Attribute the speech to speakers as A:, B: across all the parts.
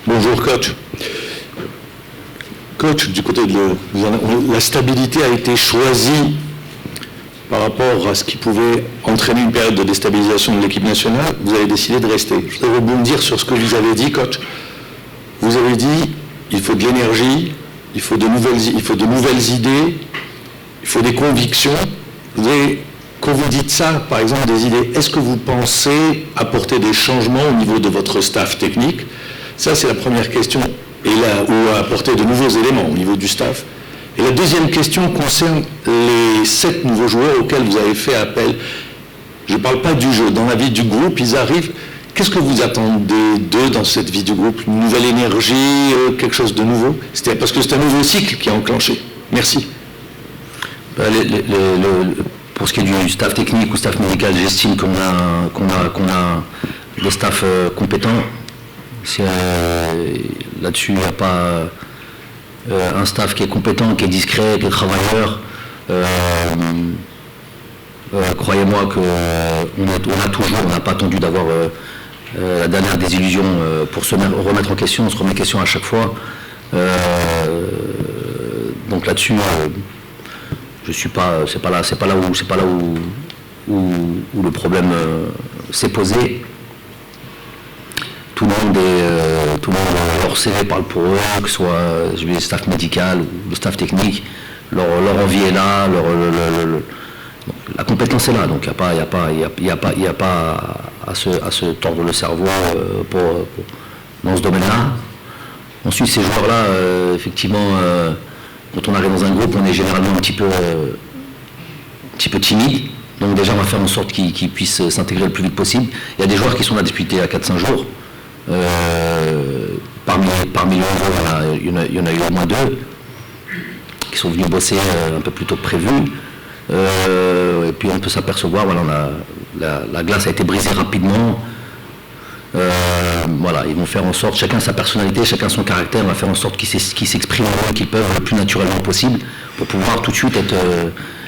A: Bonjour coach. Coach, du côté de la stabilité a été choisie par rapport à ce qui pouvait entraîner une période de déstabilisation de l'équipe nationale. Vous avez décidé de rester. Je voudrais rebondir sur ce que vous avez dit, coach. Vous avez dit il faut de l'énergie, il faut de nouvelles idées, il faut des convictions. Je voudrais, quand vous dites ça, par exemple des idées, est-ce que vous pensez apporter des changements au niveau de votre staff technique? Ça, c'est la première question. Et là, ou apporter de nouveaux éléments au niveau du staff. Et la deuxième question concerne les 7 nouveaux joueurs auxquels vous avez fait appel. Je ne parle pas du jeu. Dans la vie du groupe, ils arrivent. Qu'est-ce que vous attendez d'eux dans cette vie du groupe? Une nouvelle énergie, quelque chose de nouveau? Parce que c'est un nouveau cycle qui a enclenché. Merci.
B: Pour ce qui est du staff technique ou staff médical, j'estime qu'on a des staffs compétents. Là-dessus, il n'y a pas un staff qui est compétent, qui est discret, qui est travailleur. Croyez-moi qu'on n'a pas attendu d'avoir la dernière désillusion pour se remettre en question. On se remet en question à chaque fois. Donc là-dessus, c'est pas là où le problème s'est posé. Tout le monde est harcelé par le pour eux, que ce soit le staff médical ou le staff technique. Leur envie est là, la compétence est là, donc il n'y a pas à se tordre le cerveau dans ce domaine-là. Ensuite, ces joueurs-là, effectivement, quand on arrive dans un groupe, on est généralement un petit peu timide. Donc déjà, on va faire en sorte qu'ils puissent s'intégrer le plus vite possible. Il y a des joueurs qui sont là disputés à 4-5 jours. Parmi eux, il y en a eu au moins 2 qui sont venus bosser un peu plus tôt que prévu. Et puis on peut s'apercevoir, voilà, la glace a été brisée rapidement. Voilà, ils vont faire en sorte, chacun sa personnalité, chacun son caractère, on va faire en sorte qu'ils s'expriment qu'ils peuvent le plus naturellement possible pour pouvoir tout de suite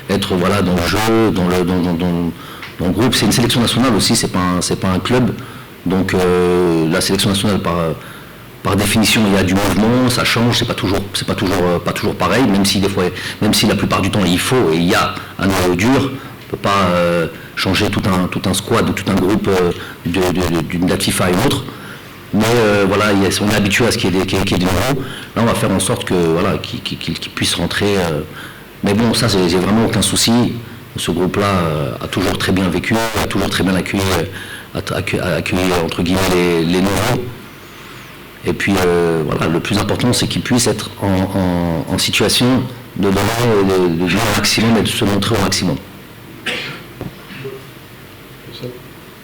B: être voilà, dans le jeu, dans le groupe. C'est une sélection nationale aussi, c'est pas un club. Donc la sélection nationale par définition il y a du mouvement, ça change, c'est pas toujours pareil, même si la plupart du temps il faut et il y a un noyau dur, on ne peut pas changer tout un squad ou tout un groupe d'une date FIFA à une autre. Mais voilà, on est habitué à ce qu'il y ait des nouveaux. Là on va faire en sorte que voilà, qu'ils puissent rentrer. Mais bon, ça j'ai vraiment aucun souci. Ce groupe-là a toujours très bien vécu, a toujours très bien accueilli entre guillemets les nouveaux. Et puis voilà, le plus important c'est qu'ils puissent être en situation de donner le maximum et de se montrer au maximum.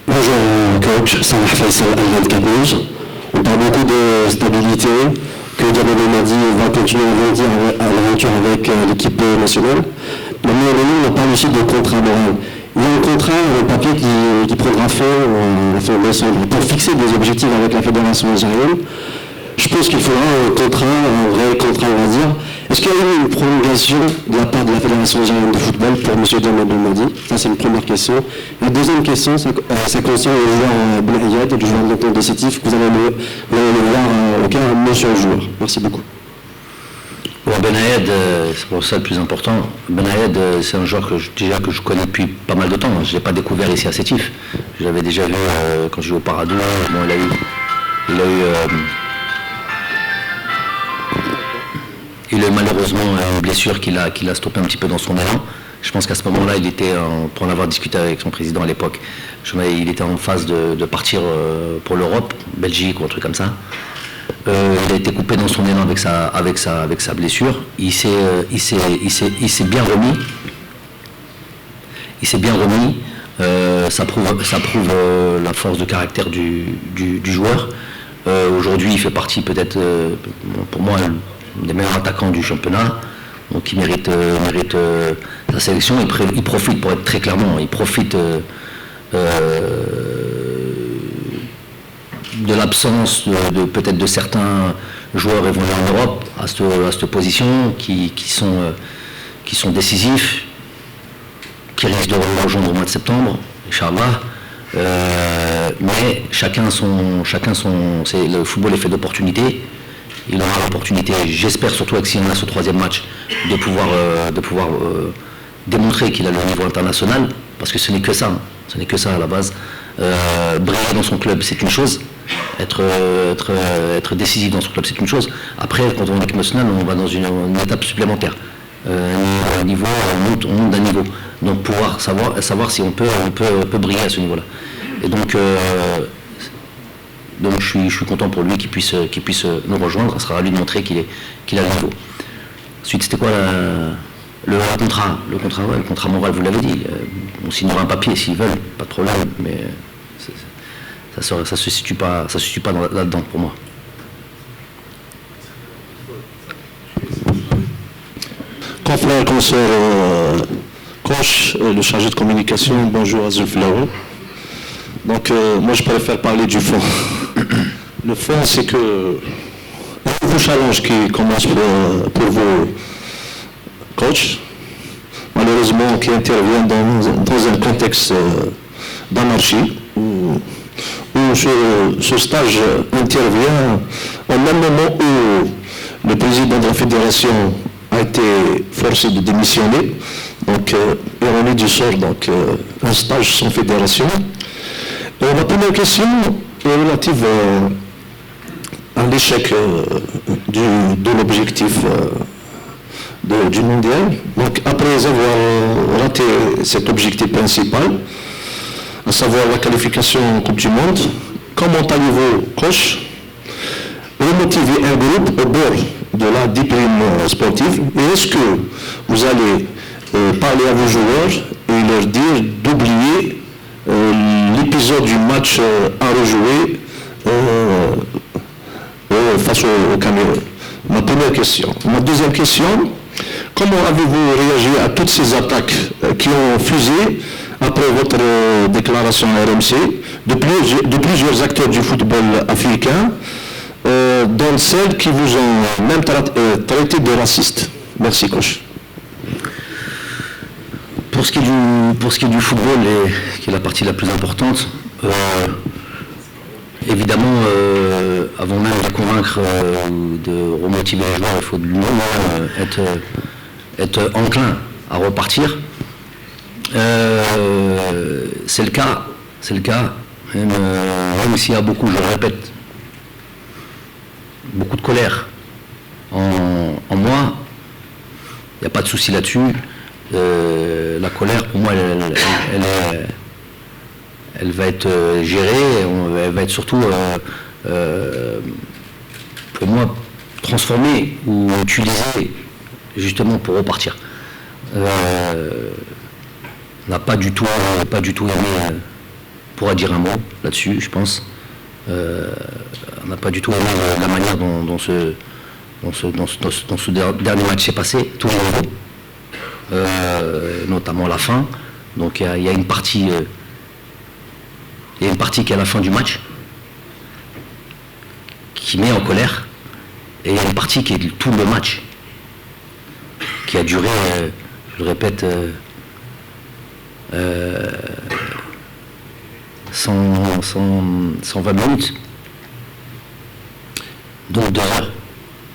C: Bonjour coach, Salah Faisal Al-24 News. On parle beaucoup de stabilité, que Diallo Belmadi va continuer à l'aventure avec l'équipe nationale. Mais on parle aussi de contrat moral. Il y a un contrat, un papier qui prendra fin la fin décembre pour fixer des objectifs avec la fédération algérienne. Je pense qu'il faudra un vrai contrat, on va dire. Est-ce qu'il y a eu une prolongation de la part de la fédération algérienne de football pour M. Diallo Belmadi? Ça, c'est une première question. La deuxième question, ça concerne le joueur Ben Ayed, le joueur de l'équipe décisif, que vous allez le voir au cas monsieur le joueur. Merci beaucoup.
B: Bon, Ben Ayed, c'est pour ça le plus important. Ben Ayed, c'est un joueur que je connais depuis pas mal de temps. Je ne l'ai pas découvert ici à Sétif. Je l'avais déjà vu quand je jouais au Paradou. Bon, il a eu malheureusement une blessure qui l'a stoppé un petit peu dans son élan. Je pense qu'à ce moment-là, pour en avoir discuté avec son président à l'époque, il était en phase de partir pour l'Europe, Belgique ou un truc comme ça. Il a été coupé dans son élan avec sa blessure. Il s'est bien remis. Ça prouve la force de caractère du joueur. Aujourd'hui, il fait partie peut-être, pour moi, des meilleurs attaquants du championnat. Donc il mérite sa sélection. Il profite, pour être très clairement, il profite de l'absence peut-être de certains joueurs évoluant en Europe à cette position qui sont décisifs, qui risquent de rejoindre au mois de septembre, Inch'Allah. Mais le football est fait d'opportunités. Il aura l'opportunité, j'espère surtout avec si on a ce troisième match, de pouvoir démontrer qu'il a le niveau international, parce que ce n'est que ça, ce n'est que ça à la base. Briller dans son club, c'est une chose. Être décisif dans son club, c'est une chose. Après, quand on est équipe nationale, on va dans une étape supplémentaire. Un niveau, on monte d'un niveau. Donc pouvoir savoir si on peut briller à ce niveau-là. Et donc je suis content pour lui qu'il puisse nous rejoindre. Ça sera à lui de montrer qu'il a le niveau. Ensuite, c'était quoi le contrat? Le contrat moral, vous l'avez dit. On signera un papier s'ils veulent, pas de problème. Mais ça se situe pas là-dedans pour moi.
D: Confrère, consoeur, coach, le chargé de communication, bonjour Azul Fleureau. Donc moi je préfère parler du fond. Le fond, c'est que un nouveau challenge qui commence pour vos coachs, malheureusement qui intervient dans un contexte d'anarchie, où ce stage intervient au même moment où le président de la fédération a été forcé de démissionner, donc ironie du sort, donc un stage sans fédération. Et la première question est relative à l'échec de l'objectif du mondial. Donc après avoir raté cet objectif principal, à savoir la qualification en Coupe du Monde, comment allez-vous, coach, remotiver un groupe au bord de la discipline sportive, et est-ce que vous allez parler à vos joueurs et leur dire d'oublier l'épisode du match à rejouer face au Cameroun? Ma première question. Ma deuxième question, comment avez-vous réagi à toutes ces attaques qui ont fusé après votre déclaration à RMC de plusieurs acteurs du football africain, dont celles qui vous ont même traité de raciste? Merci, coach.
B: Pour ce qui est du football, qui est la partie la plus importante, évidemment, avant même de convaincre de remotiver les joueurs, il faut lui-même être enclin à repartir. C'est le cas, même s'il y a beaucoup, je le répète, beaucoup de colère en moi, il n'y a pas de souci là-dessus. La colère, pour moi, elle va être gérée, elle va être surtout, pour moi, transformée ou utilisée justement pour repartir. On n'a pas du tout aimé, on pourra dire un mot là-dessus, je pense. On n'a pas du tout aimé la manière dont ce dernier match s'est passé, tout le monde, notamment la fin. Donc il y a une partie qui est à la fin du match qui met en colère, et il y a une partie qui est tout le match qui a duré, je le répète, 120 minutes, donc 2 heures.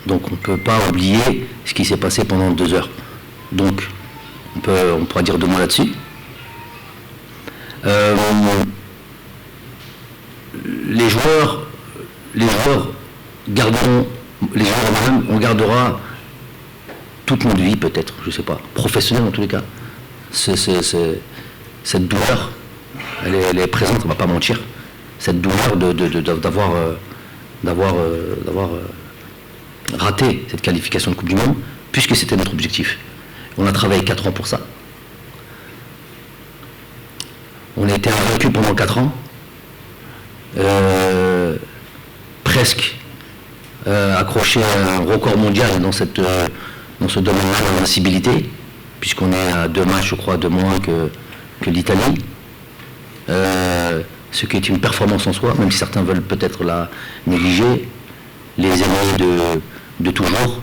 B: Donc on ne peut pas oublier ce qui s'est passé pendant 2 heures. Donc on pourra dire 2 mots là-dessus. Les joueurs garderont, on gardera toute notre vie peut-être, je ne sais pas, professionnelle en tous les cas. Cette douleur, elle est présente, on ne va pas mentir. Cette douleur d'avoir raté cette qualification de Coupe du Monde, puisque c'était notre objectif. On a travaillé 4 ans pour ça. On a été invaincus pendant 4 ans. Presque accroché à un record mondial dans ce domaine-là d'invincibilité, puisqu'on est à 2 matchs, je crois, de moins que l'Italie. Ce qui est une performance en soi, même si certains veulent peut-être la négliger. Les ennemis de toujours.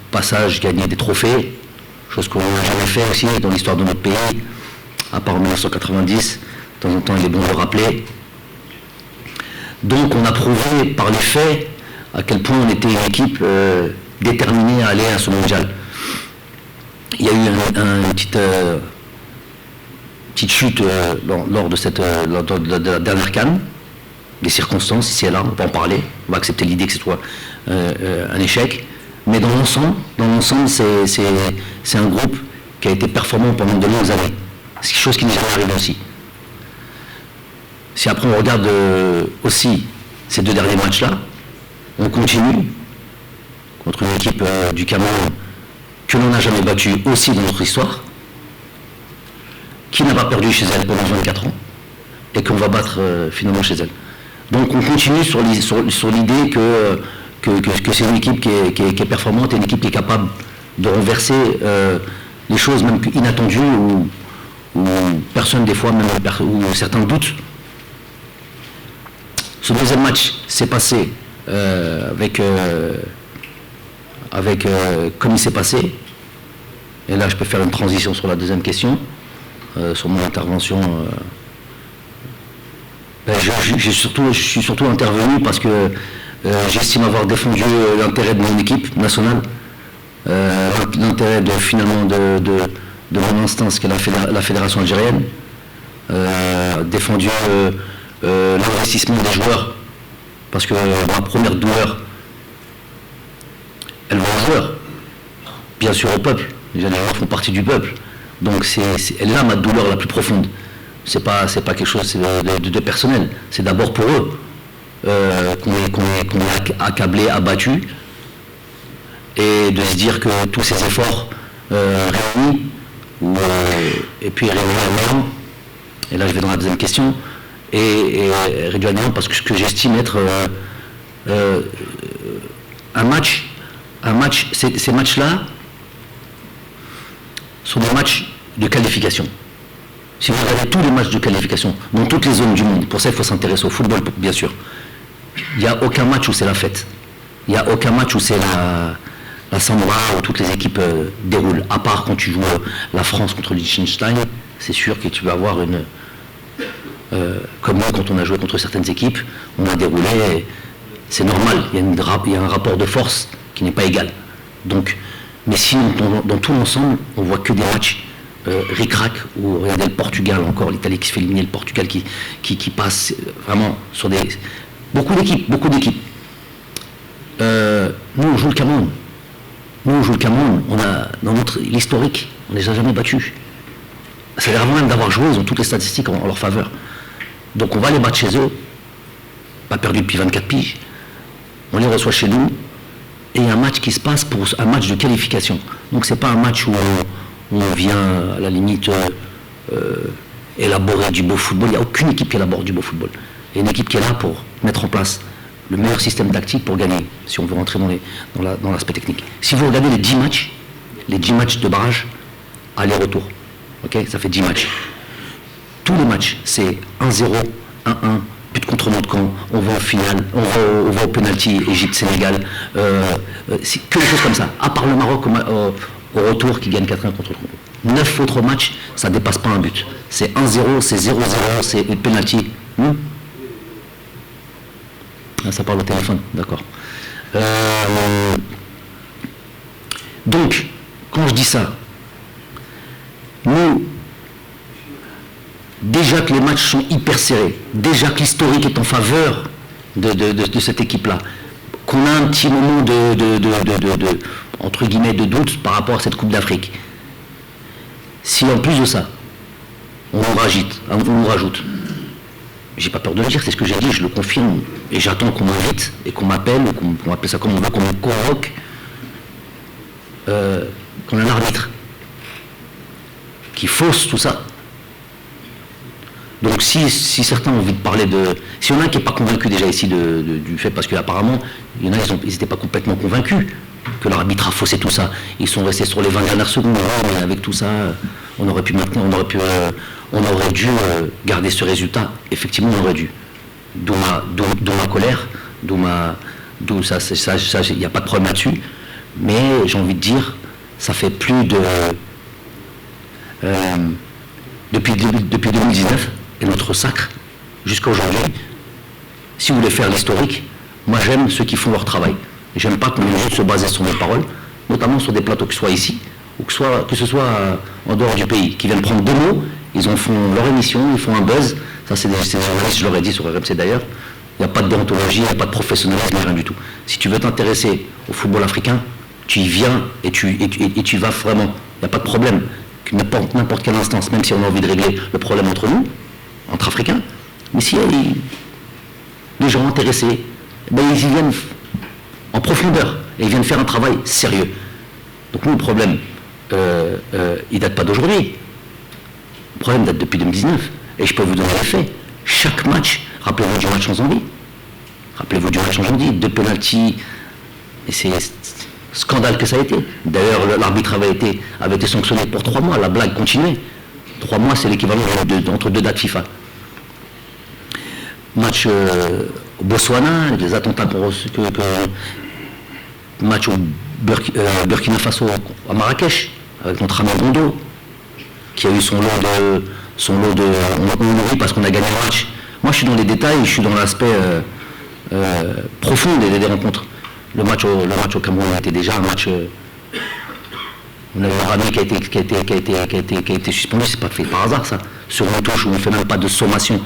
B: Passage, gagner des trophées, chose qu'on n'a jamais fait aussi dans l'histoire de notre pays. à part en 1990. De temps en temps, il est bon de le rappeler. Donc, on a prouvé par les faits à quel point on était une équipe déterminée à aller à ce mondial. Il y a eu une petite chute lors de la dernière CAN, des circonstances ici et là, on peut en parler, on va accepter l'idée que ce soit un échec, mais dans l'ensemble, c'est un groupe qui a été performant pendant de longues années. C'est quelque chose qui n'est jamais arrivé aussi. Si après on regarde aussi ces 2 derniers matchs-là, on continue contre une équipe du Cameroun que l'on n'a jamais battue aussi dans notre histoire, qui n'a pas perdu chez elle pendant 24 ans, et qu'on va battre finalement chez elle. Donc on continue sur l'idée que c'est une équipe qui est performante et une équipe qui est capable de renverser les choses même inattendues ou personne des fois, même ou certains doutent. Ce deuxième match s'est passé comme il s'est passé. Et là, je peux faire une transition sur la deuxième question, sur mon intervention. Je suis surtout intervenu parce que j'estime avoir défendu l'intérêt de mon équipe nationale, l'intérêt finalement de mon instance qui est la fédération algérienne, défendu l'investissement des joueurs, parce que ma première douleur, elle va aux joueurs, bien sûr au peuple. Les joueurs font partie du peuple, donc elle est là ma douleur la plus profonde. C'est pas quelque chose de personnel, c'est d'abord pour eux qu'on est accablé, abattu, et de se dire que tous ces efforts réunis, et puis réunis à néant, et là je vais dans la deuxième question, et réduit à néant parce que ce que j'estime être un match, ces matchs-là sont des matchs de qualification. Si vous regardez tous les matchs de qualification, dans toutes les zones du monde, pour ça il faut s'intéresser au football bien sûr, il n'y a aucun match où c'est la fête. Il n'y a aucun match où c'est la samba, où toutes les équipes déroulent. À part quand tu joues la France contre le Liechtenstein, c'est sûr que tu vas avoir une... comme nous, quand on a joué contre certaines équipes, on a déroulé, c'est normal, il y a un rapport de force qui n'est pas égal. Donc, mais si dans tout l'ensemble, on voit que des matchs ric-rac, où regardez le Portugal encore, l'Italie qui se fait éliminer, le Portugal qui passe vraiment sur beaucoup d'équipes. Nous on joue le Cameroun. On a dans l'historique, on ne les a jamais battus. C'est avant même d'avoir joué, ils ont toutes les statistiques en leur faveur. Donc on va les battre chez eux, pas perdu depuis 24 piges. On les reçoit chez nous, et il y a un match qui se passe pour un match de qualification. Donc c'est pas un match où on vient à la limite élaborer du beau football. Il n'y a aucune équipe qui élabore du beau football. Il y a une équipe qui est là pour mettre en place le meilleur système tactique pour gagner, si on veut rentrer dans l'aspect technique. Si vous regardez les 10 matchs de barrage, aller-retour, okay, ça fait 10 matchs. Tous les matchs, c'est 1-0, 1-1, but contre notre camp, on va en finale, on va au penalty, Égypte-Sénégal, c'est que des choses comme ça. À part le Maroc au retour qui gagne 4-1 contre le Congo. 9 autres matchs, ça ne dépasse pas un but. C'est 1-0, c'est 0-0, c'est le penalty. Ah, ça parle au téléphone, d'accord. Donc, quand je dis ça, nous, déjà que les matchs sont hyper serrés, déjà que l'historique est en faveur de cette équipe-là, qu'on a un petit moment entre guillemets, de doute par rapport à cette Coupe d'Afrique. Si en plus de ça, on nous rajoute, j'ai pas peur de le dire, c'est ce que j'ai dit, je le confirme, et j'attends qu'on m'invite, et qu'on m'appelle, ou qu'on appelle ça comme on veut, qu'on me convoque, qu'on a un arbitre qui fausse tout ça. Donc si certains ont envie de parler si on a un qui n'est pas convaincu déjà ici du fait, parce qu'apparemment, il y en a, ils n'étaient pas complètement convaincus que l'arbitre a faussé tout ça. Ils sont restés sur les 20 dernières secondes, mais avec tout ça, on aurait dû garder ce résultat. Effectivement, on aurait dû. D'où ma colère, d'où ça, il n'y a pas de problème là-dessus. Mais j'ai envie de dire, ça fait plus de depuis 2019, et notre sacre, jusqu'à aujourd'hui, si vous voulez faire l'historique, moi j'aime ceux qui font leur travail. Et j'aime pas qu'on vienne juste se baser sur mes paroles, notamment sur des plateaux que ce soit ici, ou que ce soit en dehors du pays, qui viennent prendre 2 mots, ils en font leur émission, ils font un buzz. Ça c'est des journalistes, je leur ai dit sur RMC d'ailleurs, il n'y a pas de déontologie, il n'y a pas de professionnalisme, rien du tout. Si tu veux t'intéresser au football africain, tu y viens et tu y vas vraiment. Il n'y a pas de problème. N'importe quelle instance, même si on a envie de régler le problème entre nous, entre Africains, mais s'il y a des gens intéressés, ben ils y viennent en profondeur et ils viennent faire un travail sérieux. Donc nous, le problème, il ne date pas d'aujourd'hui. Le problème date depuis 2019. Et je peux vous donner les faits. Chaque match, rappelez-vous du match en Zambie. Rappelez-vous du match en Zambie, 2 pénaltys. Et c'est scandale que ça a été. D'ailleurs, l'arbitre avait été sanctionné pour 3 mois. La blague continuait. 3 mois, c'est l'équivalent entre 2 dates FIFA. Match au Botswana, les attentats match au Burkina Faso à Marrakech, avec notre ami Rondo, qui a eu son lot de on rit parce qu'on a gagné le match. Moi, je suis dans les détails, je suis dans l'aspect profond des rencontres. Le match au Cameroun était déjà un match. On a un Rami qui a été suspendu, c'est pas fait par hasard ça. Sur une touche où on ne fait même pas de sommation.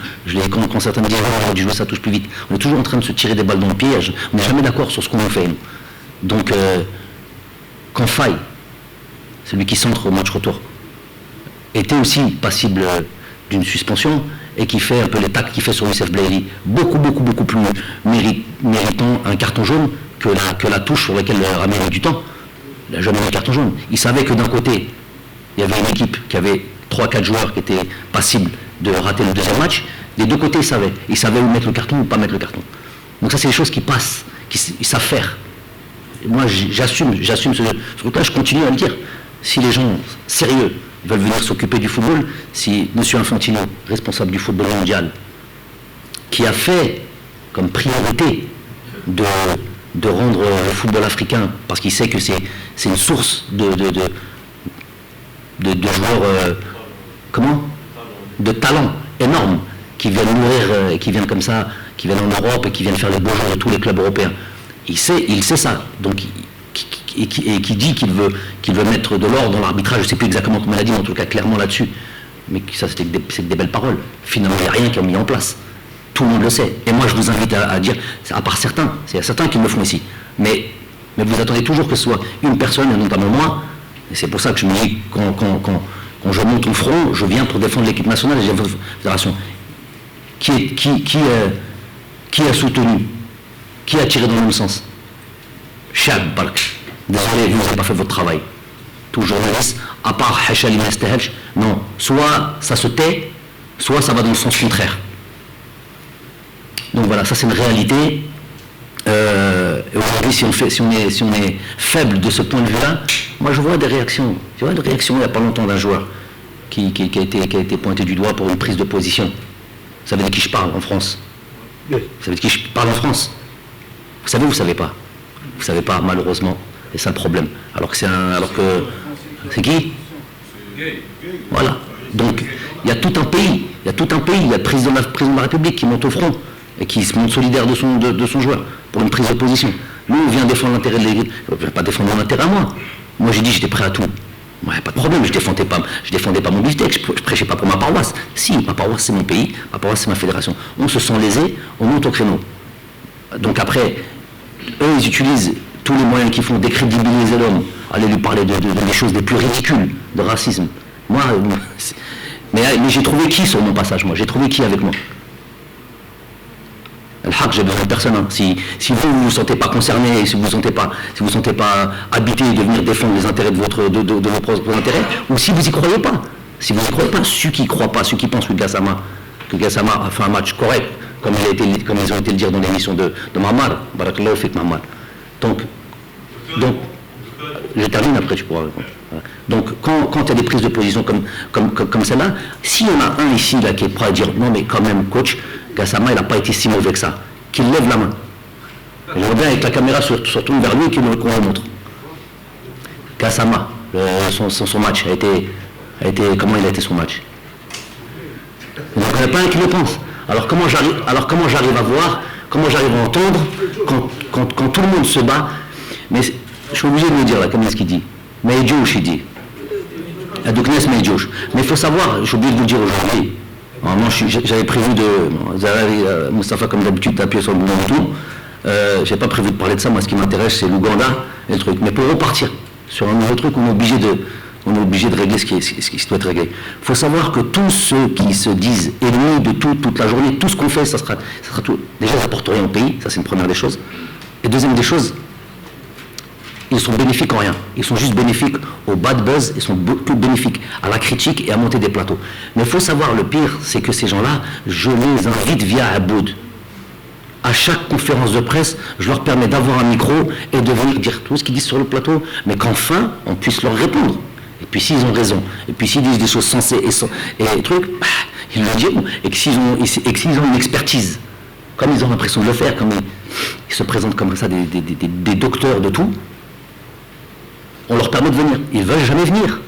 B: Quand certains me disent on aurait dû jouer ça touche plus vite. On est toujours en train de se tirer des balles dans le piège. On n'est jamais d'accord sur ce qu'on fait. Nous. Donc quand Faye, celui qui centre au match retour, était aussi passible d'une suspension et qui fait un peu les tacles qu'il fait sur Youssef Blahiri, beaucoup plus méritant un carton jaune que la touche sur laquelle Rami a eu du temps. Il n'a jamais eu un carton jaune. Il savait que d'un côté, il y avait une équipe qui avait 3-4 joueurs qui étaient passibles de rater le deuxième match. Des deux côtés, il savait. Il savait où mettre le carton ou pas mettre le carton. Donc ça, c'est des choses qui passent, qu'ils savent faire. Et moi, j'assume ce truc-là, je continue à le dire. Si les gens sérieux veulent venir s'occuper du football, si M. Infantino, responsable du football mondial, qui a fait comme priorité de rendre le football africain, parce qu'il sait que c'est une source de joueurs, de talents énormes, qui viennent mourir, qui viennent comme ça, qui viennent en Europe et qui viennent faire les beaux jours de tous les clubs européens. Il sait ça, donc et qui dit qu'il veut mettre de l'ordre dans l'arbitrage, je ne sais plus exactement comment il a dit, mais en tout cas clairement là-dessus. Mais ça, c'est des belles paroles. Finalement, il n'y a rien qui est mis en place. Tout le monde le sait. Et moi, je vous invite à dire, à part certains, il y a certains qui le font ici. Mais vous attendez toujours que ce soit une personne, et notamment moi, et c'est pour ça que je me dis, quand je monte au front, je viens pour défendre l'équipe nationale et la fédération. Qui a soutenu, qui a tiré dans le même sens? Chad Balk. Désolé, vous n'avez pas fait votre travail. Tout journaliste, à part Hachali Mestehelch, non. Soit ça se tait, soit ça va dans le sens contraire. Donc voilà, ça c'est une réalité. Et aujourd'hui, si on est faible de ce point de vue-là, moi je vois des réactions. Je vois des réactions il n'y a pas longtemps d'un joueur qui a été pointé du doigt pour une prise de position. Vous savez de qui je parle en France? Vous savez de qui je parle en France? Vous savez ou vous ne savez pas? Vous ne savez pas, malheureusement. C'est ça le problème. Alors que c'est qui? Voilà. Donc, il y a tout un pays. Il y a le président de la République qui monte au front et qui se montre solidaire de son joueur pour une prise de position. Nous, on vient défendre l'intérêt de l'équipe. Je ne vais pas défendre mon intérêt à moi. Moi, j'ai dit j'étais prêt à tout. Moi, pas de problème. Je défendais pas mon beefsteak. Je prêchais pas pour ma paroisse. Si, ma paroisse, c'est mon pays. Ma paroisse, c'est ma fédération. On se sent lésé, on monte au créneau. Donc après, eux, ils utilisent tous les moyens qu'ils font décrédibiliser l'homme, aller lui parler des choses les plus ridicules, de racisme. Moi, mais j'ai trouvé qui sur mon passage, moi? J'ai trouvé qui avec moi? Al-Haq, j'ai besoin de personne. Hein. Si vous ne vous sentez pas concerné, si vous ne vous sentez pas habité de venir défendre les intérêts de vos propres intérêts, ou si vous n'y croyez pas. Si vous n'y croyez pas, ceux qui ne croient pas, ceux qui pensent que Gassama a fait un match correct, comme ils ont été le dire dans l'émission de Mammar, Barakallahu Fik Mammar. Donc, je termine après, tu pourras répondre. Voilà. Donc, quand il y a des prises de position comme celle-là, s'il y en a un ici là, qui est prêt à dire non, mais quand même, coach, Gassama, il n'a pas été si mauvais que ça, qu'il lève la main. J'aimerais bien avec la caméra se tourne vers lui et qu'on le montre. Gassama, son match a été. Comment il a été son match? Il n'y en a pas un qui le pense. Alors comment j'arrive à voir, comment j'arrive à entendre quand tout le monde se bat. Mais je suis obligé de le dire là, comme ce qu'il dit. Mais il dit. Mais il faut savoir, j'ai oublié de vous le dire aujourd'hui. Normalement, j'avais prévu de. Moustapha, comme d'habitude, t'appuies sur le bouton et tout. J'ai pas prévu de parler de ça. Moi, ce qui m'intéresse, c'est l'Ouganda et le truc. Mais pour repartir sur un nouveau truc, on est obligé de régler ce qui doit être réglé. Il faut savoir que tous ceux qui se disent ennemis de toute la journée, tout ce qu'on fait, ça sera tout. Déjà, ça apporte rien au pays, ça c'est une première des choses. Et deuxième des choses, ils sont bénéfiques en rien. Ils sont juste bénéfiques au bad buzz, ils sont bénéfiques à la critique et à monter des plateaux. Mais il faut savoir, le pire, c'est que ces gens-là, je les invite via Aboud. À chaque conférence de presse, je leur permets d'avoir un micro et de venir dire tout ce qu'ils disent sur le plateau, mais qu'enfin, on puisse leur répondre. Et puis s'ils ont raison, et puis s'ils disent des choses sensées et trucs, ils le diront. Et que s'ils ont une expertise, comme ils ont l'impression de le faire, comme ils se présentent comme ça des docteurs de tout, on leur permet de venir. Ils veulent jamais venir.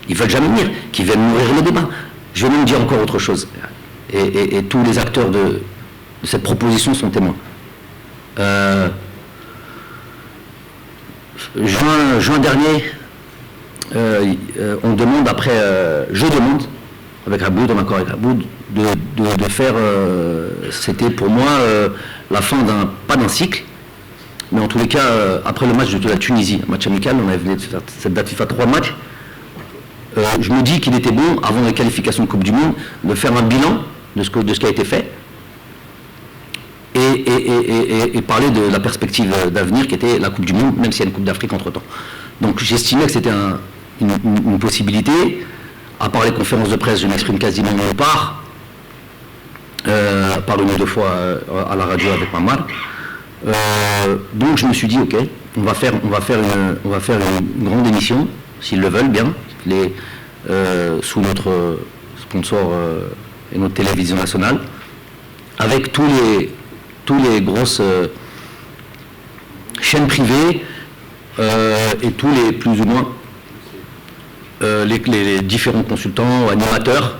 B: Qu'ils viennent nourrir le débat. Je vais même dire encore autre chose. Et tous les acteurs de cette proposition sont témoins. Juin dernier, on demande je demande, avec Aboud, en accord avec Aboud, de faire, c'était pour moi la fin pas d'un cycle, mais en tous les cas, après le match de la Tunisie, un match amical, on avait venu de faire cette date FIFA 3 matchs, je me dis qu'il était bon, avant les qualifications de Coupe du Monde, de faire un bilan de ce qui a été fait, et parler de la perspective d'avenir qui était la Coupe du Monde, même s'il y a une Coupe d'Afrique entre-temps. Donc j'estimais que c'était une possibilité. À part les conférences de presse, je m'exprime quasiment nulle part. Par une ou deux fois à la radio avec Mamar. Donc je me suis dit, ok, on va faire une grande émission, s'ils le veulent bien, sous notre sponsor et notre télévision nationale, avec tous les grosses chaînes privées et tous les plus ou moins les différents consultants, animateurs,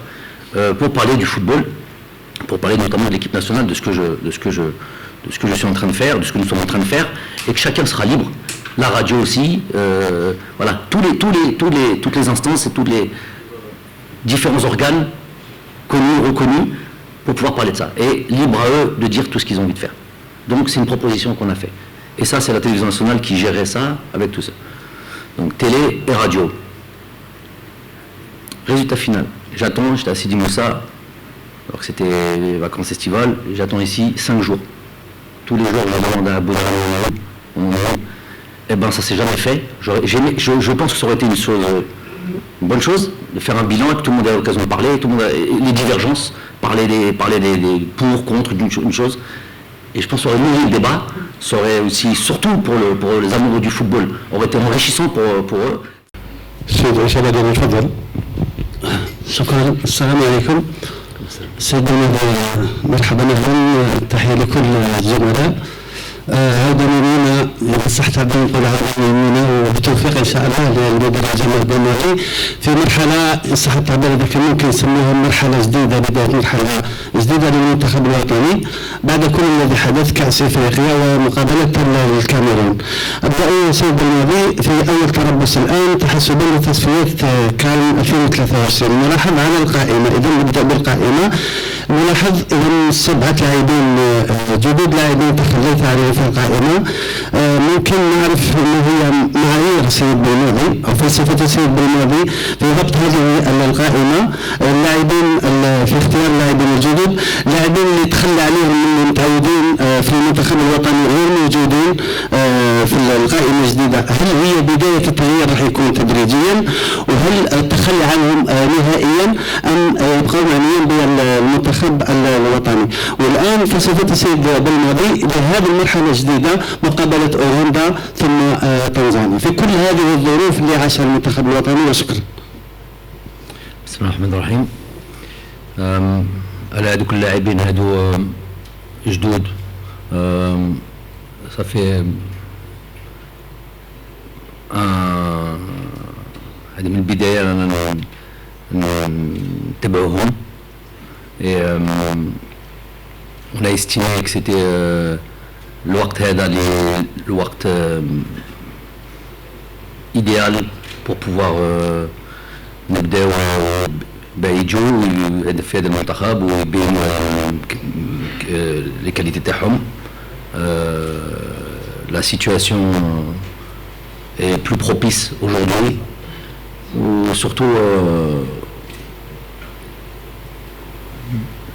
B: pour parler du football, pour parler notamment de l'équipe nationale, de ce que je suis en train de faire, de ce que nous sommes en train de faire, et que chacun sera libre. La radio aussi, voilà, toutes les instances et tous les différents organes connus, reconnus, pour pouvoir parler de ça. Et libre à eux de dire tout ce qu'ils ont envie de faire. Donc c'est une proposition qu'on a faite. Et ça, c'est la télévision nationale qui gérait ça avec tout ça. Donc télé et radio. Résultat final. J'étais à Sidi Moussa, alors que c'était les vacances estivales, j'attends ici 5 jours. Tous les jours, je demande à Aboud. Eh bien, ça s'est jamais fait. Je pense que ça aurait été une bonne chose de faire un bilan et que tout le monde ait l'occasion de parler, les divergences, parler des pour, contre d'une chose. Et je pense que ça aurait nourri le débat, ça aurait aussi, surtout pour les amoureux du football, aurait été enrichissant pour eux.
C: شكرا. السلام عليكم. سيدنا مرحبا اهلا، تحيه لكل الزملاء. هذا نرينا بصحة عبد القادر يمينا وبتوفيق ان شاء الله للمدير جمال بنوري في مرحلة صحة التعبير اذا كان ممكن نسميها مرحلة جديدة، بداية مرحلة جديدة للمنتخب الوطني بعد كل الذي حدث كأس افريقيا ومقابلة الكاميرون. ابدأ سيد الماضي في اول تربص الان تحسبا لتصفيات كان 2023. نلاحظ على القائمة، اذا نبدأ بالقائمة نلاحظ اذا 7 لاعبين جدد، لاعبين تخليت عليه في القائمة. ممكن نعرف ما هي معايير سيد بالماضي أو فلسفة سيد بالماضي في ضبط هذه القائمة. اللاعبين في اختيار اللاعبين الجدد، لاعبين اللي تخلى عليهم من متعودين في المنتخب الوطني غير موجودين في القائمة الجديدة. هل هي بداية التغيير راح يكون تدريجيا، وهل التخلي عنهم نهائيا أم يبقون معنيين بالمنتخب الوطني؟ والآن فلسفة سيد بالماضي بهذه المرحلة الجديدة مقابلة أوغندا ثم تنزانيا في كل هذه الظروف اللي عاشها المنتخب الوطني. وشكرا.
B: بسم الله الرحمن الرحيم. هذوك اللاعبين هادو جدود، صافي هذه من البداية أنا نتبعوهم Et on a estimé que c'était le waqt idéal pour pouvoir نبداو يجوا في هذا المنتخب ويبينوا les qualités تاعهم. La situation est plus propice aujourd'hui, ou surtout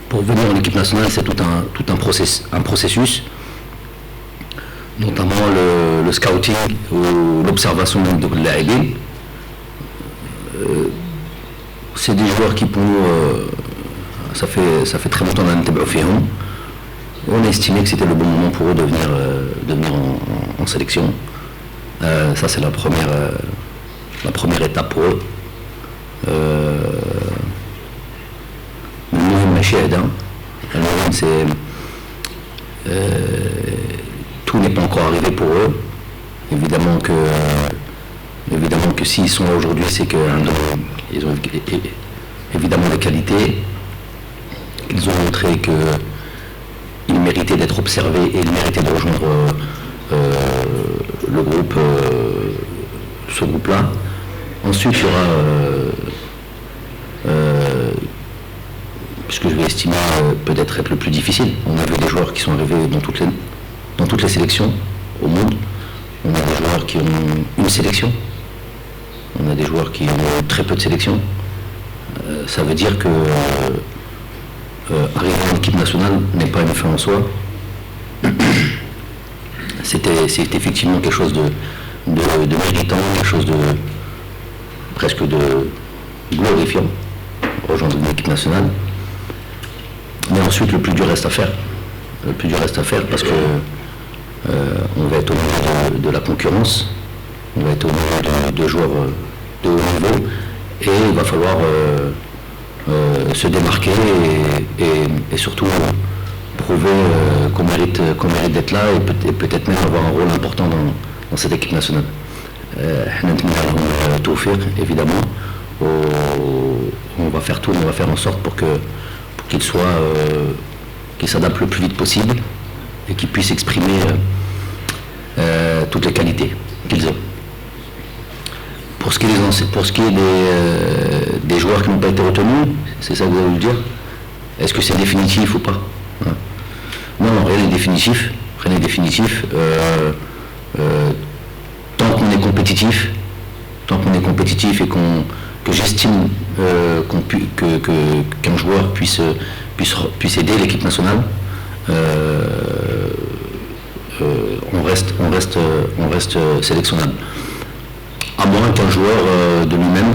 B: pour venir en équipe nationale, c'est tout un processus, notamment le scouting ou l'observation de l'AIB. C'est des joueurs qui pour nous, ça fait très longtemps qu'on a fait. On a estimé que c'était le bon moment pour eux de venir en sélection. Ça c'est la première étape pour eux. Tout n'est pas encore arrivé pour eux. Évidemment que s'ils sont là aujourd'hui, c'est qu'ils ont évidemment des qualités. Ils ont montré qu'ils méritaient d'être observés et ils méritaient de rejoindre le groupe, ce groupe-là. Ensuite, il y aura, puisque je vais estimer peut-être être le plus difficile, on a vu des joueurs qui sont arrivés dans toutes les sélections au monde. On a des joueurs qui ont une sélection. On a des joueurs qui ont très peu de sélections. Ça veut dire que arriver en équipe nationale n'est pas une fin en soi. C'est effectivement quelque chose de méritant, quelque chose de presque de glorifiant, rejoindre une équipe nationale. Mais ensuite, le plus dur reste à faire. Le plus dur reste à faire parce que on va être au niveau de la concurrence, on va être au niveau de joueurs de haut niveau, et il va falloir se démarquer et surtout prouver qu'on mérite d'être là et peut-être même avoir un rôle important dans cette équipe nationale. Évidemment, on va faire tout, on va faire en sorte pour qu'il s'adapte le plus vite possible et qu'il puisse exprimer toutes les qualités qu'ils ont. Pour ce qui est des joueurs qui n'ont pas été retenus, c'est ça que vous allez me dire? Est-ce que c'est définitif ou pas? Non, rien n'est définitif. Rien n'est définitif. Tant qu'on est compétitif et que j'estime qu'un joueur puisse aider l'équipe nationale, on reste sélectionnable. À moins qu'un joueur de lui-même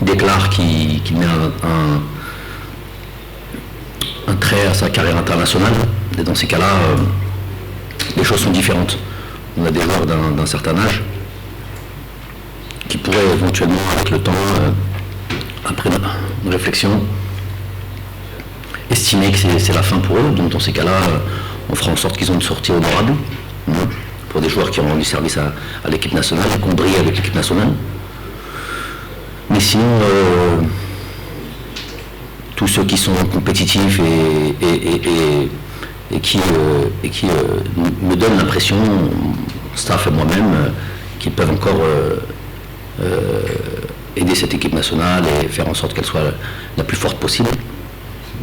B: déclare qu'il met un trait à sa carrière internationale. Et dans ces cas-là, les choses sont différentes. On a des joueurs d'un certain âge qui pourraient éventuellement, avec le temps, après une réflexion, estimer que c'est la fin pour eux. Donc dans ces cas-là, on fera en sorte qu'ils ont une sortie honorable. Pour des joueurs qui ont rendu service à l'équipe nationale et qui ont brillé avec l'équipe nationale. Mais sinon, tous ceux qui sont compétitifs et qui me donnent l'impression, staff et moi-même, qu'ils peuvent encore aider cette équipe nationale et faire en sorte qu'elle soit la plus forte possible.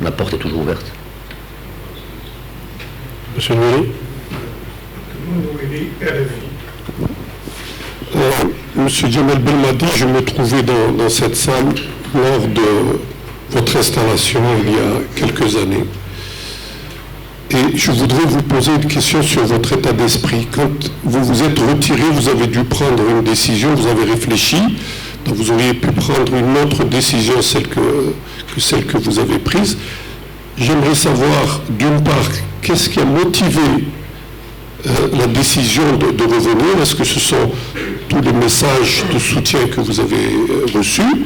B: La porte est toujours ouverte.
E: Monsieur Louis. Monsieur Djamel Belmadi, je me trouvais dans cette salle lors de votre installation il y a quelques années. Et je voudrais vous poser une question sur votre état d'esprit. Quand vous vous êtes retiré, vous avez dû prendre une décision, vous avez réfléchi, donc vous auriez pu prendre une autre décision, celle que vous avez prise. J'aimerais savoir, d'une part, qu'est-ce qui a motivé la décision de revenir? Est-ce que ce sont tous les messages de soutien que vous avez reçus?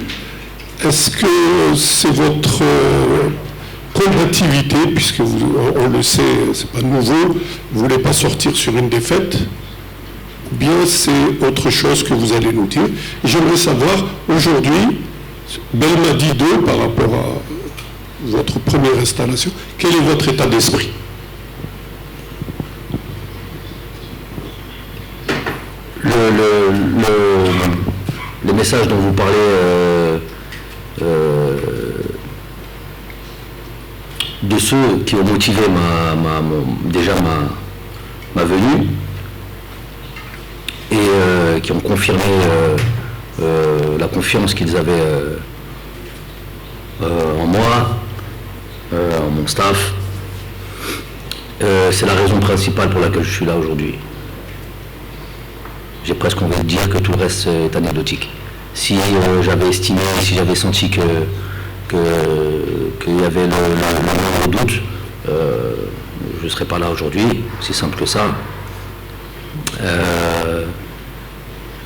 E: Est-ce que c'est votre combativité, puisque on le sait, c'est pas nouveau, vous ne voulez pas sortir sur une défaite, ou bien c'est autre chose que vous allez nous dire? J'aimerais savoir, aujourd'hui, Belmadi 2, par rapport à votre première installation. Quel est votre état d'esprit?
B: Le message dont vous parlez de ceux qui ont motivé ma venue et qui ont confirmé la confiance qu'ils avaient en moi, en mon staff, c'est la raison principale pour laquelle je suis là aujourd'hui. J'ai presque envie de dire que tout le reste est anecdotique. Si j'avais estimé, si j'avais senti qu'il y avait le moindre doute, je ne serais pas là aujourd'hui, c'est simple que ça.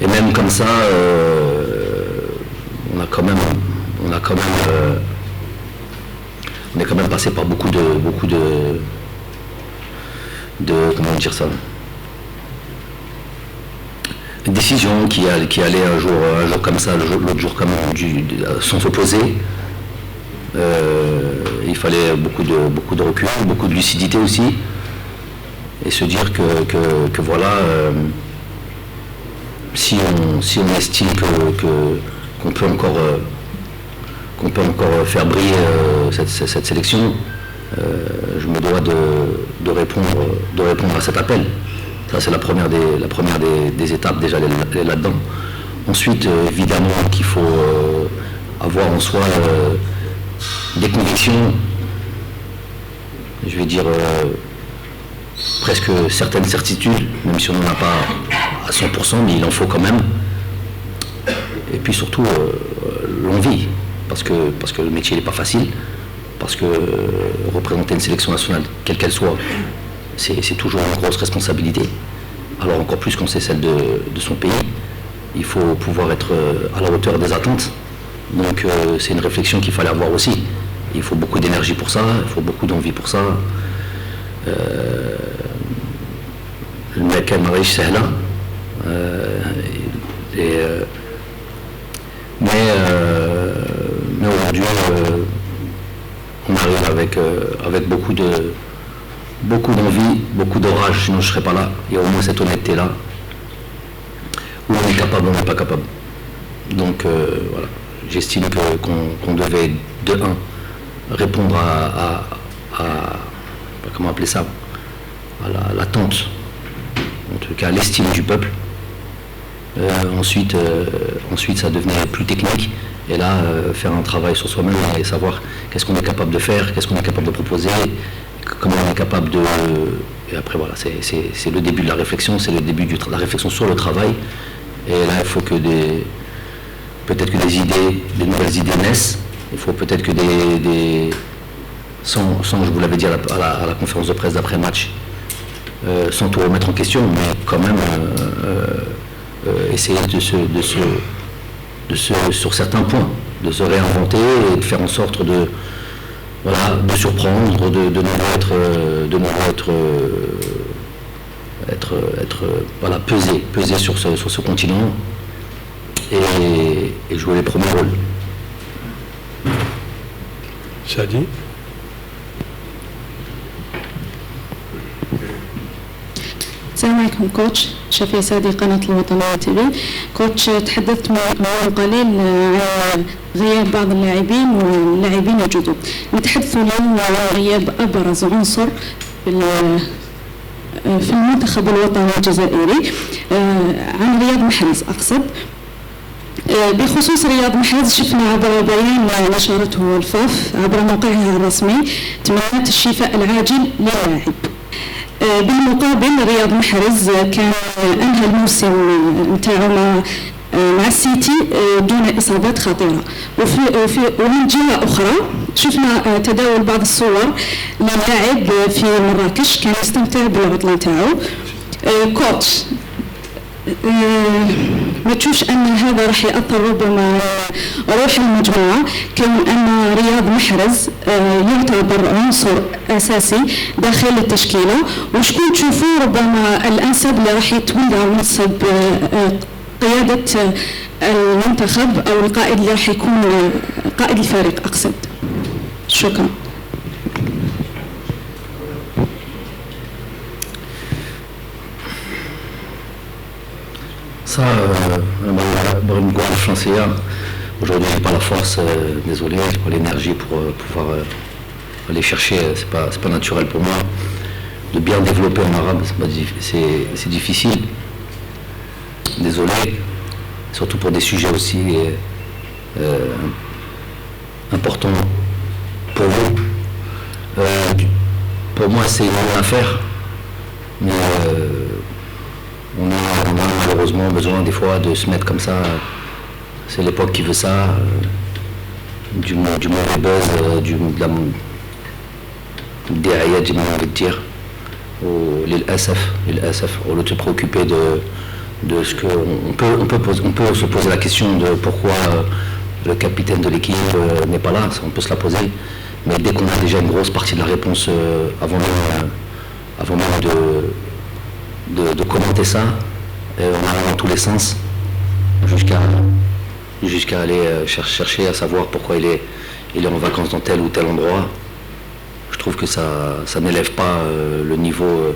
B: Et même comme ça, on est quand même passé par beaucoup de comment dire ça, décisions qui allaient un jour comme ça, l'autre jour comme sans s'opposer. Il fallait beaucoup de recul, beaucoup de lucidité aussi, et se dire que voilà, si on estime qu'on peut encore faire briller cette sélection, je me dois de répondre à cet appel. Ça, c'est la première des étapes, déjà, elle est là-dedans. Ensuite, évidemment qu'il faut avoir en soi des convictions, je vais dire presque certaines certitudes, même si on n'en a pas à 100%, mais il en faut quand même. Et puis surtout, l'envie, parce que le métier n'est pas facile, parce que représenter une sélection nationale, quelle qu'elle soit, c'est toujours une grosse responsabilité. Alors encore plus quand c'est celle de son pays, il faut pouvoir être à la hauteur des attentes. Donc c'est une réflexion qu'il fallait avoir aussi. Il faut beaucoup d'énergie pour ça, il faut beaucoup d'envie pour ça. Le mec c'est là. Mais aujourd'hui, on arrive avec beaucoup d'envie, beaucoup d'orage, sinon je ne serais pas là. Il y a au moins cette honnêteté-là, où on est capable, on n'est pas capable. Donc voilà, j'estime qu'on devait, de un, répondre à comment appeler ça, à l'attente, en tout cas à l'estime du peuple. Ensuite, ça devenait plus technique. Et là, faire un travail sur soi-même et savoir qu'est-ce qu'on est capable de faire, qu'est-ce qu'on est capable de proposer, comment on est capable de... Et après, voilà, c'est le début de la réflexion, c'est le début de la réflexion sur le travail. Et là, il faut que peut-être que des nouvelles idées naissent. Il faut peut-être que sans, je vous l'avais dit à la conférence de presse d'après-match, sans tout remettre en question, mais quand même essayer sur certains points, de se réinventer et de faire en sorte de surprendre, de ne pas être peser sur ce continent et jouer les premiers rôles.
E: Shadi.
F: السلام عليكم كوتش شفيع سادي قناة الوطنية تي في. كوتش تحدثت من قليل عن غياب بعض اللاعبين واللاعبين الجدد. نتحدث اليوم عن غياب أبرز عنصر في المنتخب الوطني الجزائري، عن رياض محرز أقصد. بخصوص رياض محرز شفنا عبر بيان نشرته الفاف عبر موقعها الرسمي تمنيات الشفاء العاجل للاعب. بالمقابل رياض محرز كان انهى الموسم نتاعو مع السيتي دون اصابات خطيره، ومن جهه اخرى شفنا تداول بعض الصور للاعب في مراكش كان يستمتع بالعطله نتاعو. كوتش ما تشوفش ان هذا راح ياثر ربما روح المجموعه، كون ان رياض محرز يعتبر عنصر اساسي داخل التشكيله، وشكون تشوفوا ربما الانسب اللي راح يتولى منصب قياده المنتخب او القائد اللي راح يكون قائد الفريق اقصد. شكرا.
B: Ça, Brahim Goual, français, aujourd'hui j'ai pas la force, désolé, j'ai pas l'énergie pour pouvoir aller chercher, c'est pas naturel pour moi de bien développer en arabe, c'est difficile, désolé, surtout pour des sujets aussi importants pour vous. Pour moi c'est une bonne affaire, mais on a malheureusement besoin des fois de se mettre comme ça, c'est l'époque qui veut ça, du mauvais buzz, des ayats, j'ai envie de dire, l'ASF, au lieu de se préoccuper de ce qu'on on peut se poser la question de pourquoi le capitaine de l'équipe n'est pas là, on peut se la poser, mais dès qu'on a déjà une grosse partie de la réponse avant même de commenter ça, on arrive dans tous les sens jusqu'à aller chercher à savoir pourquoi il est en vacances dans tel ou tel endroit. Je trouve que ça n'élève pas le niveau,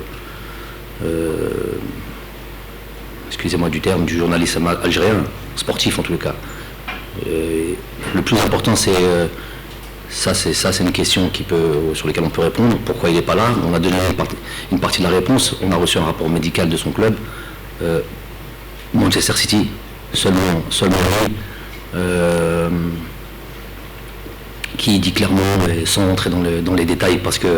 B: excusez-moi du terme, du journalisme algérien, sportif en tous les cas. Le plus important c'est une question sur laquelle on peut répondre. Pourquoi il n'est pas là? On a donné une partie de la réponse. On a reçu un rapport médical de son club. Manchester City, seulement lui, qui dit clairement, et sans rentrer dans les détails, parce qu'il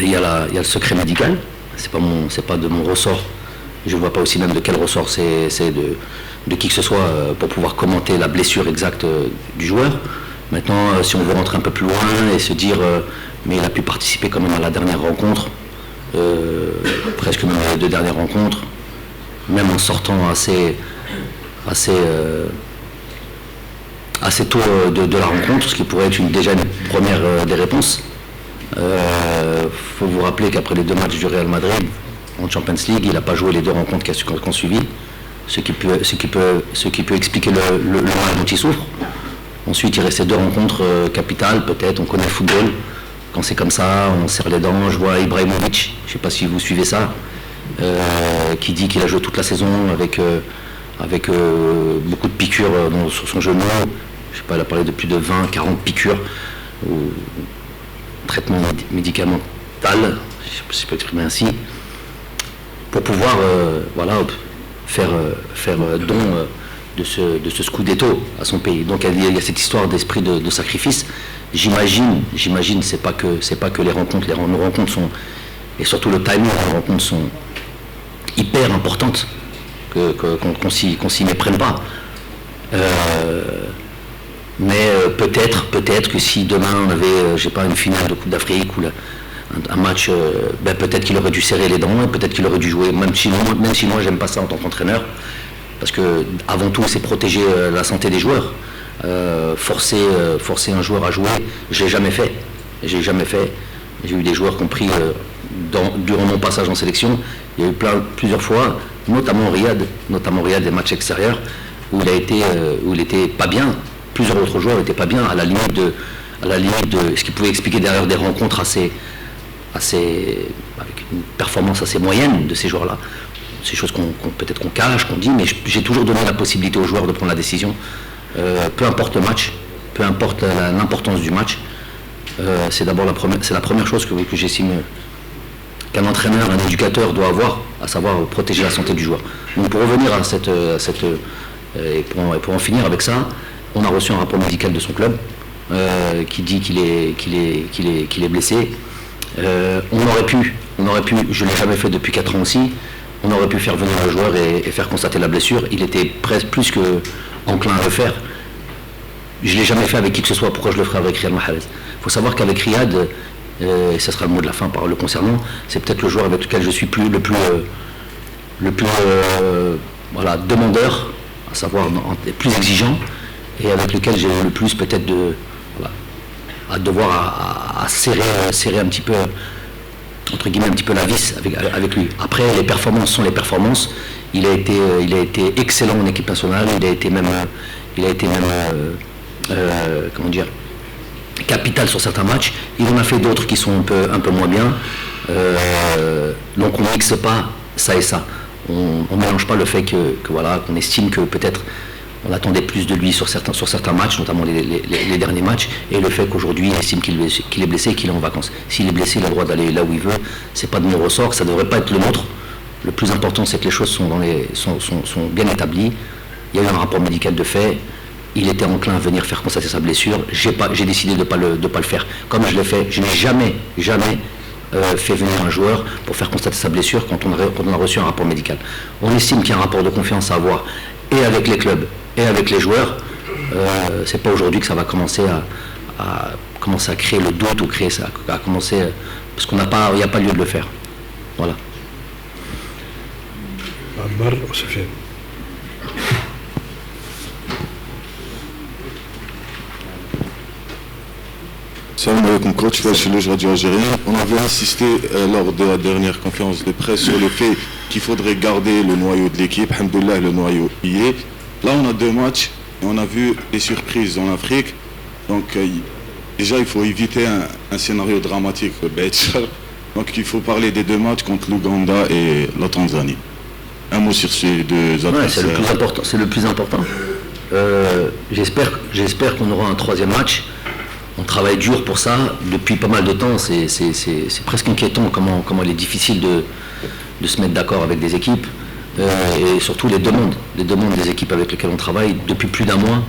B: y a le secret médical. C'est pas de mon ressort. Je ne vois pas aussi même de quel ressort c'est de qui que ce soit pour pouvoir commenter la blessure exacte du joueur. Maintenant, si on veut rentrer un peu plus loin et se dire mais il a pu participer quand même à la dernière rencontre, presque même à les 2 dernières rencontres, même en sortant assez tôt de la rencontre, ce qui pourrait être déjà une première des réponses. Faut vous rappeler qu'après les 2 matchs du Real Madrid en Champions League, il n'a pas joué les 2 rencontres qu'on suivi, ce qui peut expliquer le mal dont il souffre. Ensuite, il restait 2 rencontres capitales, peut-être, on connaît le football. Quand c'est comme ça, on serre les dents. Je vois Ibrahimovic, je ne sais pas si vous suivez ça, qui dit qu'il a joué toute la saison avec beaucoup de piqûres sur son genou. Je sais pas, il a parlé de plus de 20-40 piqûres, ou traitement médicamental, je sais pas si je peux exprimer ainsi, pour pouvoir faire don de ce scudetto à son pays. Donc il y a cette histoire d'esprit de sacrifice. J'imagine, c'est pas que les rencontres, nos rencontres sont, et surtout le timing des rencontres sont hyper importantes, qu'on s'y méprenne pas. Mais peut-être que si demain on avait, une finale de Coupe d'Afrique ou un match, peut-être qu'il aurait dû serrer les dents, peut-être qu'il aurait dû jouer, même si moi j'aime pas ça en tant qu'entraîneur, parce que avant tout c'est protéger la santé des joueurs. Forcer un joueur à jouer, j'ai jamais fait. J'ai eu des joueurs qui ont pris durant mon passage en sélection, il y a eu plusieurs fois, notamment au Riyad, des matchs extérieurs, où il était pas bien. Plusieurs autres joueurs n'étaient pas bien, à la limite de ce qui pouvait expliquer derrière des rencontres avec une performance assez moyenne de ces joueurs-là. C'est des choses peut-être qu'on cache, qu'on dit, mais j'ai toujours donné la possibilité aux joueurs de prendre la décision. Peu importe le match, peu importe l'importance du match, c'est la première chose que j'estime qu'un entraîneur, un éducateur doit avoir, à savoir protéger la santé du joueur. Donc pour revenir à et pour en finir avec ça, on a reçu un rapport médical de son club qui dit qu'il est blessé. On aurait pu, je ne l'ai jamais fait depuis 4 ans aussi, on aurait pu faire venir le joueur et faire constater la blessure. Il était presque plus que enclin à le faire. Je ne l'ai jamais fait avec qui que ce soit, pourquoi je le ferai avec Riyad Mahrez? Il faut savoir qu'avec Riyad, et ce sera le mot de la fin par le concernant, c'est peut-être le joueur avec lequel je suis le plus demandeur, à savoir plus exigeant, et avec lequel j'ai le plus peut-être à devoir à serrer un petit peu, entre guillemets, un petit peu la vis avec lui. Après, les performances sont les performances. Il a été excellent en équipe nationale. Il a été même capital sur certains matchs. Il en a fait d'autres qui sont un peu moins bien. Donc on ne mixe pas ça et ça. On ne mélange pas le fait qu'on estime que peut-être on attendait plus de lui sur certains matchs, notamment les derniers matchs, et le fait qu'aujourd'hui il estime qu'il est blessé et qu'il est en vacances. S'il est blessé, il a le droit d'aller là où il veut. C'est pas de mon ressort, ça ne devrait pas être le nôtre. Le plus important, c'est que les choses sont bien établies. Il y a eu un rapport médical de fait. Il était enclin à venir faire constater sa blessure. J'ai décidé de ne pas le faire. Comme je l'ai fait, je n'ai jamais fait venir un joueur pour faire constater sa blessure quand on a reçu un rapport médical. On estime qu'il y a un rapport de confiance à avoir et avec les clubs et avec les joueurs. C'est pas aujourd'hui que ça va commencer à créer le doute ou parce qu'il n'y a pas lieu de le faire. Voilà.
G: Salam alaikum coach, Fachilou Radio Algérien. On avait insisté lors de la dernière conférence de presse sur le fait qu'il faudrait garder le noyau de l'équipe. Alhamdoulilah, le noyau y est. Là, on a 2 matchs et on a vu des surprises en Afrique. Donc, déjà, il faut éviter un scénario dramatique. Donc, il faut parler des 2 matchs contre l'Ouganda et la Tanzanie. Un mot sur ces 2 adversaires.
B: C'est le plus important. J'espère qu'on aura un 3e match. On travaille dur pour ça depuis pas mal de temps. C'est presque inquiétant comment il est difficile de se mettre d'accord avec des équipes et surtout les demandes des équipes avec lesquelles on travaille. Depuis plus d'1 mois,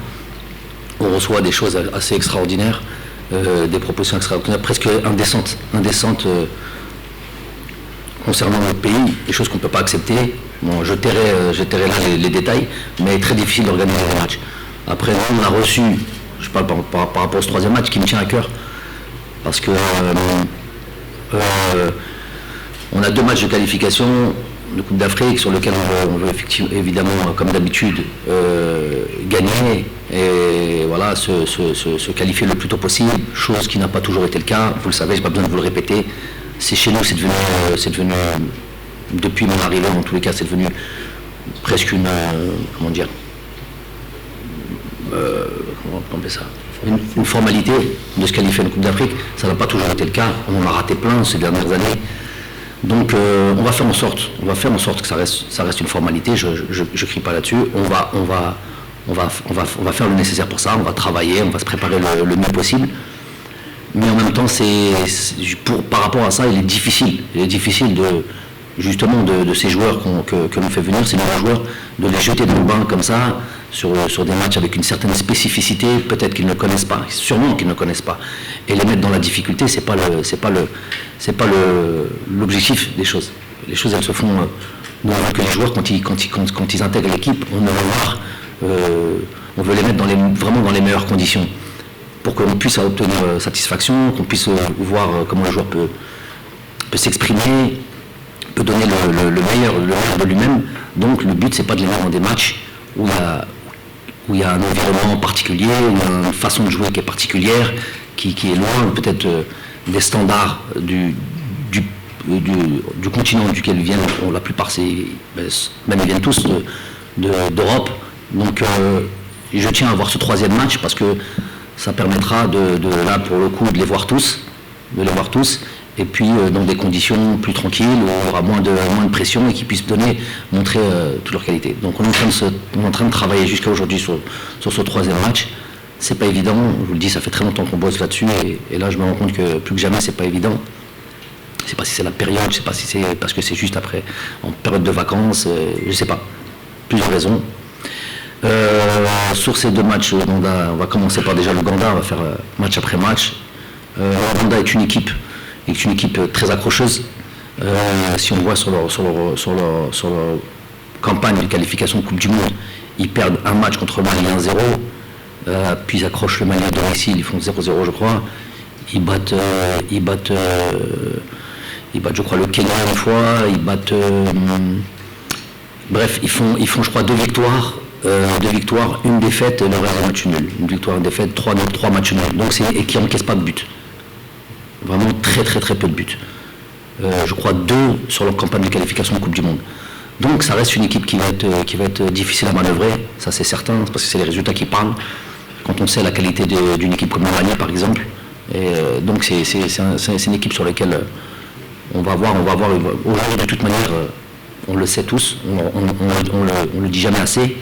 B: on reçoit des choses assez extraordinaires, des propositions extraordinaires, presque indécentes concernant notre pays, des choses qu'on ne peut pas accepter. Bon, je tairai là les détails, mais très difficile d'organiser un match. Après, nous, on a reçu, je parle par rapport au 3e match qui me tient à cœur, parce que on a 2 matchs de qualification de Coupe d'Afrique sur lesquels on veut évidemment, comme d'habitude, gagner et voilà, se qualifier le plus tôt possible, chose qui n'a pas toujours été le cas. Vous le savez, j'ai pas besoin de vous le répéter. C'est chez nous, c'est devenu, depuis mon arrivée, en tous les cas, c'est devenu presque une, une formalité de se qualifier en Coupe d'Afrique. Ça n'a pas toujours été le cas. On en a raté plein ces dernières années. Donc on va faire en sorte que ça reste une formalité. Je crie pas là-dessus. On va faire le nécessaire pour ça. On va travailler, on va se préparer le mieux possible. Mais en même temps, par rapport à ça, il est difficile de ces joueurs que l'on fait venir, ces nouveaux joueurs, de les jeter dans le bain comme ça, sur des matchs avec une certaine spécificité, peut-être qu'ils ne connaissent pas, sûrement qu'ils ne connaissent pas. Et les mettre dans la difficulté, c'est pas l'objectif des choses. Les choses, elles se font que les joueurs, quand ils intègrent l'équipe, on veut les mettre vraiment dans les meilleures conditions, pour qu'on puisse obtenir satisfaction, qu'on puisse voir comment le joueur peut s'exprimer, peut donner le meilleur de lui-même. Donc le but, c'est pas de les mettre dans des matchs où il y a un environnement particulier, où il y a une façon de jouer qui est particulière, qui est loin peut-être des standards du continent duquel ils viennent. La plupart, même ils viennent tous d'Europe. Donc je tiens à avoir ce 3e match parce que ça permettra là pour le coup de les voir tous, et puis dans des conditions plus tranquilles, où il y aura moins de pression et qu'ils puissent montrer toute leur qualité. Donc on est en train de travailler jusqu'à aujourd'hui sur ce 3e match. C'est pas évident, je vous le dis, ça fait très longtemps qu'on bosse là-dessus, et là je me rends compte que plus que jamais c'est pas évident. Je sais pas si c'est la période, je sais pas si c'est parce que c'est juste après, en période de vacances, je sais pas. Plusieurs raisons. Sur ces 2 matchs, on va commencer par déjà l'Ouganda, on va faire match après match. L'Ouganda est une équipe très accrocheuse. Si on voit sur leur campagne de qualification de Coupe du Monde, ils perdent un match contre le Mali 1-0, puis ils accrochent le Mali à domicile, ils font 0-0 je crois. Ils battent je crois le Kenya une fois, ils battent bref, ils font je crois 2 victoires, 1 défaite et le reste un match nul. Une victoire, une défaite, 3 matchs nuls. Donc et qui n'encaissent pas de but. Vraiment très très très peu de buts. Je crois 2 sur leur campagne de qualification de Coupe du Monde. Donc ça reste une équipe qui va être difficile à manœuvrer, ça c'est certain, parce que c'est les résultats qui parlent. quand on sait la qualité d'une équipe comme le Mali par exemple. Et donc c'est une équipe sur laquelle on va voir aujourd'hui de toute manière, on le sait tous, on le dit jamais assez.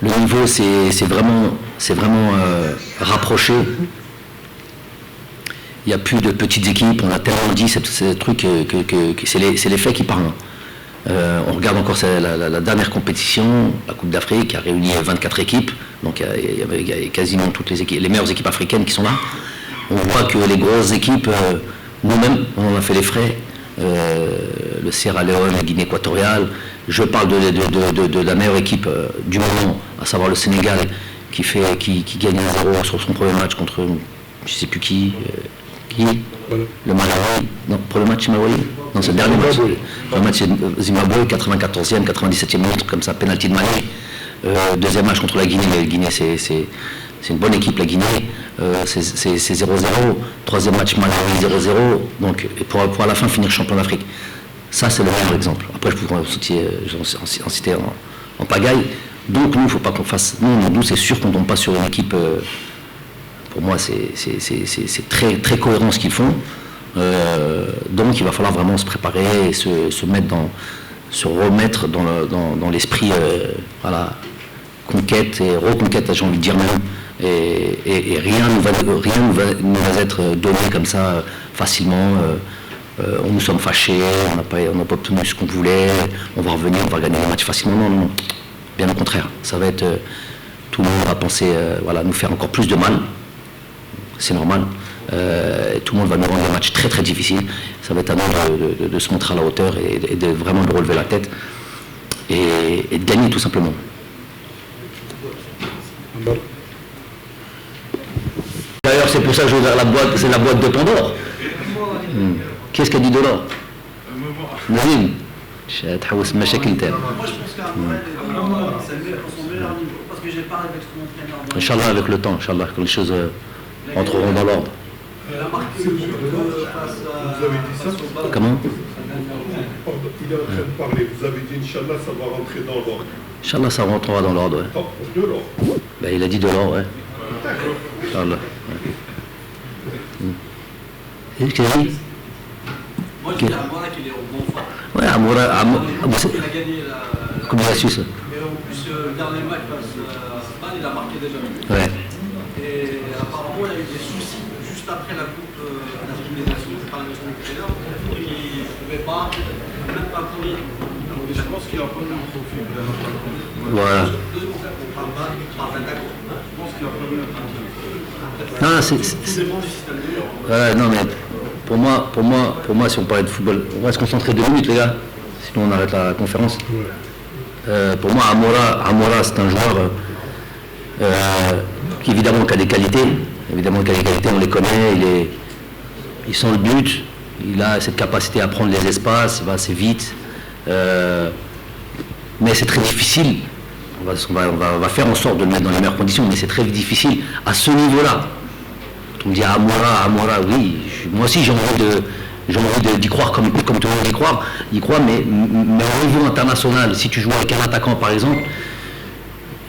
B: Le niveau c'est vraiment rapproché. Il n'y a plus de petites équipes, on a tellement dit ces trucs que c'est les faits qui parlent. On regarde encore la dernière compétition, la Coupe d'Afrique, qui a réuni 24 équipes, donc il y avait quasiment toutes les meilleures équipes africaines qui sont là. On voit que les grosses équipes, nous-mêmes, on en a fait les frais. Le Sierra Leone, la Guinée équatoriale. Je parle de la meilleure équipe du moment, à savoir le Sénégal, qui gagne 1-0 sur son premier match contre je ne sais plus qui. Le Malawi. Non, pour le match Malawi. Non, c'est le dernier match. Le match c'est Zimbabwe, 94e, 97e minute, comme ça, penalty de Mali. Deuxième match contre la Guinée. La Guinée, c'est une bonne équipe, la Guinée. C'est 0-0. Troisième match Malawi, 0-0. Donc, pour à la fin finir champion d'Afrique. Ça, c'est le meilleur exemple. Après, je pourrais en citer en pagaille. Donc, nous, il ne faut pas qu'on fasse. Nous, c'est sûr qu'on ne tombe pas sur une équipe. Pour moi, c'est très, très cohérent ce qu'ils font. Donc, il va falloir vraiment se préparer et se remettre dans l'esprit voilà, conquête et reconquête, j'ai envie de dire même. Et rien ne va être donné comme ça facilement. Nous sommes fâchés, on n'a pas obtenu ce qu'on voulait, on va revenir, on va gagner le match facilement. Non. Bien au contraire. Ça va être. Tout le monde va penser nous faire encore plus de mal. C'est normal. Tout le monde va nous rendre un match très très difficile. Ça va être à nous de se montrer à la hauteur et de vraiment de relever la tête et de gagner tout simplement. D'ailleurs, c'est pour ça que je vais vers la boîte, c'est la boîte de Pandore. Qu'est-ce qu'a dit Delors? Nazim, تحوس مشاكل تاعنا. Inch'Allah, avec le temps, Inch'Allah, que les choses entreront dans l'ordre. Comment?
E: Il est en train de parler, vous avez dit Inch'Allah, ça va rentrer dans l'ordre.
B: Inch'Allah, ça rentrera dans l'ordre, ouais.
E: De l'ordre.
B: Ben, il a dit de l'ordre, ouais. Inch'Allah. Et qu'est-ce qu'il a dit?
H: Moi, je dis à Amoura qu'il est au bon fort.
B: Ouais, Amoura,
H: il a gagné la...
B: Comme il a su ça.
H: Mais en plus, le dernier match face à Spain, il a marqué déjà.
B: Ouais.
H: Et apparemment, il a eu des soucis juste après la Coupe d'Afrique des Nations, je parlais de son entraîneur, il ne pouvait pas, même pas courir. Je pense qu'il a pas eu un profil.
B: Voilà.
H: Je pense qu'il a pas eu un profil.
B: Non, c'est voilà, non, mais pour moi, si on parlait de football, on va se concentrer 2 minutes, les gars, sinon on arrête la conférence. Pour moi, Amoura, c'est un joueur qui évidemment a des qualités, on les connaît, il sent le but, il a cette capacité à prendre les espaces, il va assez vite, mais c'est très difficile. On va faire en sorte de le mettre dans les meilleures conditions, mais c'est très difficile à ce niveau-là. On me dit Amoura, oui, moi aussi j'ai envie d'y croire comme tout le monde y croit, mais au niveau international, si tu joues avec un attaquant par exemple,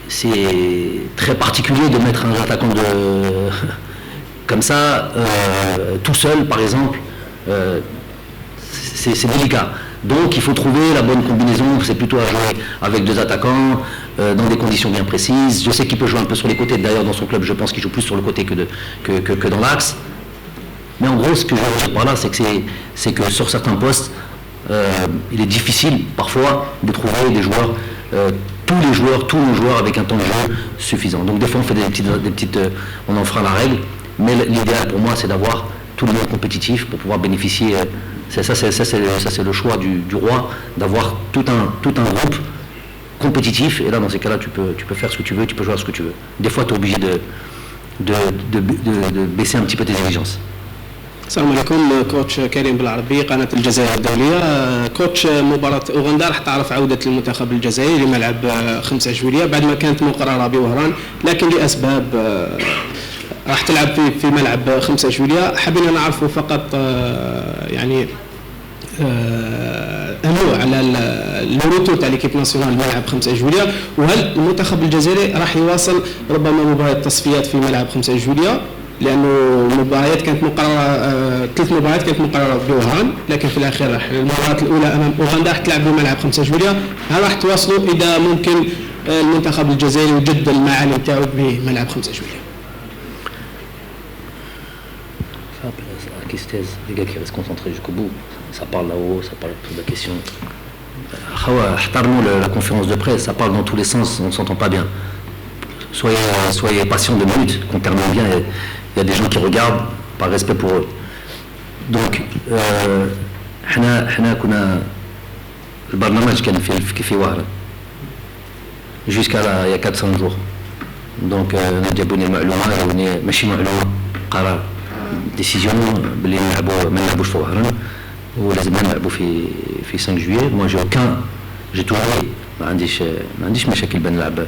B: c'est très particulier de mettre un attaquant comme ça, tout seul par exemple, c'est délicat. Donc il faut trouver la bonne combinaison, c'est plutôt à jouer avec 2 attaquants, dans des conditions bien précises. Je sais qu'il peut jouer un peu sur les côtés, d'ailleurs dans son club je pense qu'il joue plus sur le côté que dans l'axe. Mais en gros ce que je veux dire par là c'est que sur certains postes, il est difficile parfois de trouver des joueurs, tous nos joueurs avec un temps de jeu suffisant. Donc des fois on fait des petites on en fera la règle, mais l'idéal pour moi c'est d'avoir tout le monde compétitif pour pouvoir bénéficier. Ça c'est le choix du roi, d'avoir tout un groupe compétitif, et là dans ces cas-là tu peux faire ce que tu veux, tu peux jouer à ce que tu veux. Des fois tu es obligé de baisser un petit peu tes exigences.
I: السلام عليكم. كوتش كريم بالعربي قناة الجزائر الدولية. كوتش مباراة أوغندا راح تعرف عودة المنتخب الجزائري لملعب 5 جويلية بعد ما كانت مقررة بوهران، لكن لأسباب راح تلعب في ملعب 5 جويلية. حبينا نعرفوا فقط يعني امو على الروتور تاع ليكيب ناسيونال الملعب 5 جويليا، وهل المنتخب الجزائري راح يواصل ربما مباريات التصفيات في ملعب 5 جويليا، لانه المباريات كانت مقرره 3 مباريات كانت مقرره بوهران، لكن في الاخير راح المباراه الاولى امام اوغندا راح تلعب بملعب 5 جويليا. هل راح تواصلوا اذا ممكن المنتخب الجزائري يجدد المعالم تاعو بملعب 5 جويليا؟
B: Les gars qui restent concentrés jusqu'au bout, ça parle là-haut, ça parle de la question. La conférence de presse, ça parle dans tous les sens, on ne s'entend pas bien. Soyez patients 2 minutes, qu'on termine bien. Il y a des gens qui regardent par respect pour eux. Donc, le barnamaj كان في وهران jusqu'à il y a 400 jours. Donc, جابوني المعلومة ماشي معلومة قرار ديسيزيون باللي ما نلعبوش في وهران ولازم نلعبوا في 5 جويي. moi j'ai toujours ما عنديش مشاكل بين نلعب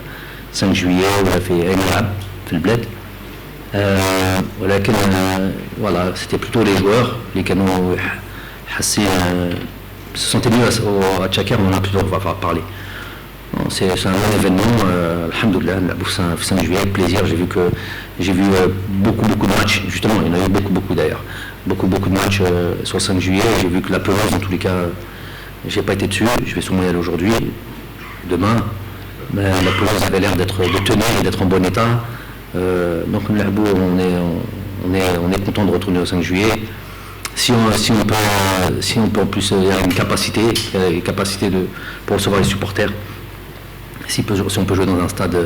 B: 5 جويي ولا في اي ملعب في البلاد. ولكن voilà c'était plutôt les joueurs اللي كانوا حاسين se sentaient mieux à Tchakar, on en a plutôt parlé. C'est un bon événement, alhamdoulilah, في 5 juillet, avec plaisir. J'ai vu beaucoup de matchs, justement, il y en a eu beaucoup d'ailleurs, beaucoup de matchs sur le 5 juillet. J'ai vu que la pelouse, en tous les cas, j'ai pas été dessus, je vais sûrement y aller aujourd'hui, demain, mais la pelouse avait l'air de tenir et d'être en bon état. Donc on est content de retourner au 5 juillet. Si on peut en plus, il y a une capacité pour recevoir les supporters. Si on peut jouer dans un stade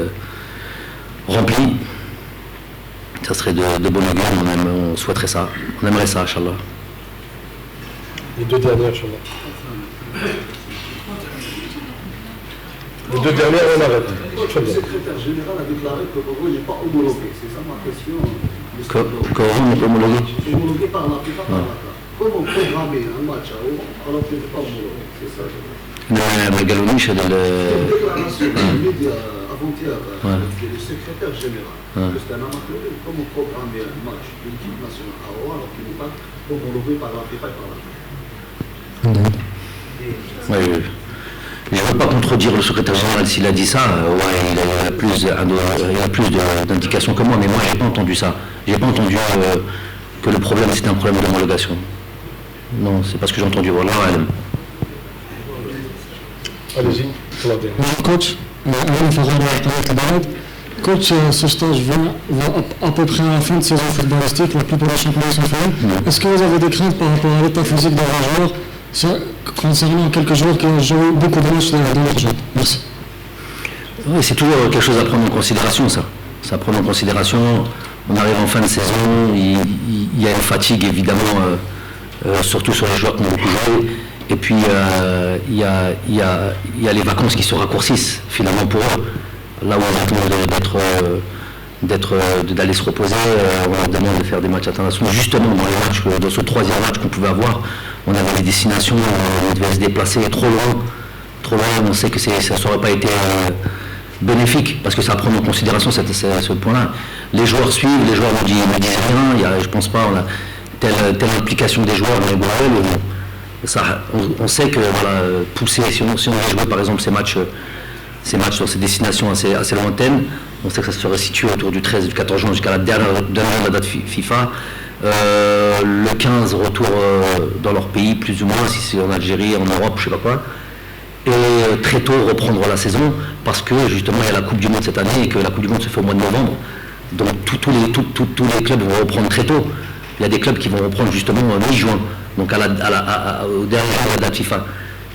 B: rempli, ça serait de bon augure. On souhaiterait ça, on aimerait ça, Inch'Allah.
E: Les 2 dernières, Inch'Allah. Les 2 dernières, on arrête.
H: Le secrétaire général a déclaré que Bobo n'est pas homologué. C'est ça ma question.
B: Qu'Oran n'est pas homologué.
H: Homologué par la FIFA, par la CAF. Comment programmer un match à Oran alors qu'il n'est pas homologué? C'est ça.
B: ما قالوليش هذا
H: avant-hier du secrétaire général. C'est un amateur. Comment programmer un match de l'équipe nationale à Oran alors qu'il n'est pas homologué par la FIFA et par la CAF?
B: Je ne veux pas contredire le secrétaire général s'il a dit ça. Il a plus d'indications que moi, mais moi j'ai pas entendu ça. J'ai pas entendu que le problème c'était un problème d'homologation. Non, c'est pas ce que j'ai entendu. Voilà.
E: Allez-y,
C: coach, coach, ce stage va à peu près à la fin de saison footballistique, la plupart des championnats sont faits. Est-ce que vous avez des craintes par rapport à l'état physique d'un joueur concernant quelques joueurs qui ont joué beaucoup de matchs dans leur jeu? Merci.
B: Oui, c'est toujours quelque chose à prendre en considération, ça. Ça à prendre en considération. On arrive en fin de saison, il y a une fatigue évidemment, surtout sur les joueurs qui ont beaucoup joué. Et puis il y a les vacances qui se raccourcissent finalement pour eux. Là où on attend d'aller se reposer, on leur demande de faire des matchs internationaux. Justement dans ce 3e match qu'on pouvait avoir, on avait des destinations, on devait se déplacer trop loin. On sait que ça n'aurait pas été bénéfique parce que ça prend en considération ce point-là. Les joueurs suivent, les joueurs me disent rien. Je pense pas, on a telle implication des joueurs dans les bourrels. On sait que voilà, pousser, si on avait joué par exemple ces matchs sur ces destinations assez lointaines, on sait que ça serait situé autour du 13, du 14 juin jusqu'à la dernière date FIFA. Le 15, retour dans leur pays, plus ou moins, si c'est en Algérie, en Europe, je sais pas quoi. Et très tôt reprendre la saison, parce que justement il y a la Coupe du Monde cette année et que la Coupe du Monde se fait au mois de novembre. Donc tous les clubs vont reprendre très tôt. Il y a des clubs qui vont reprendre justement mi-juin. Donc au dernier jour de la date FIFA.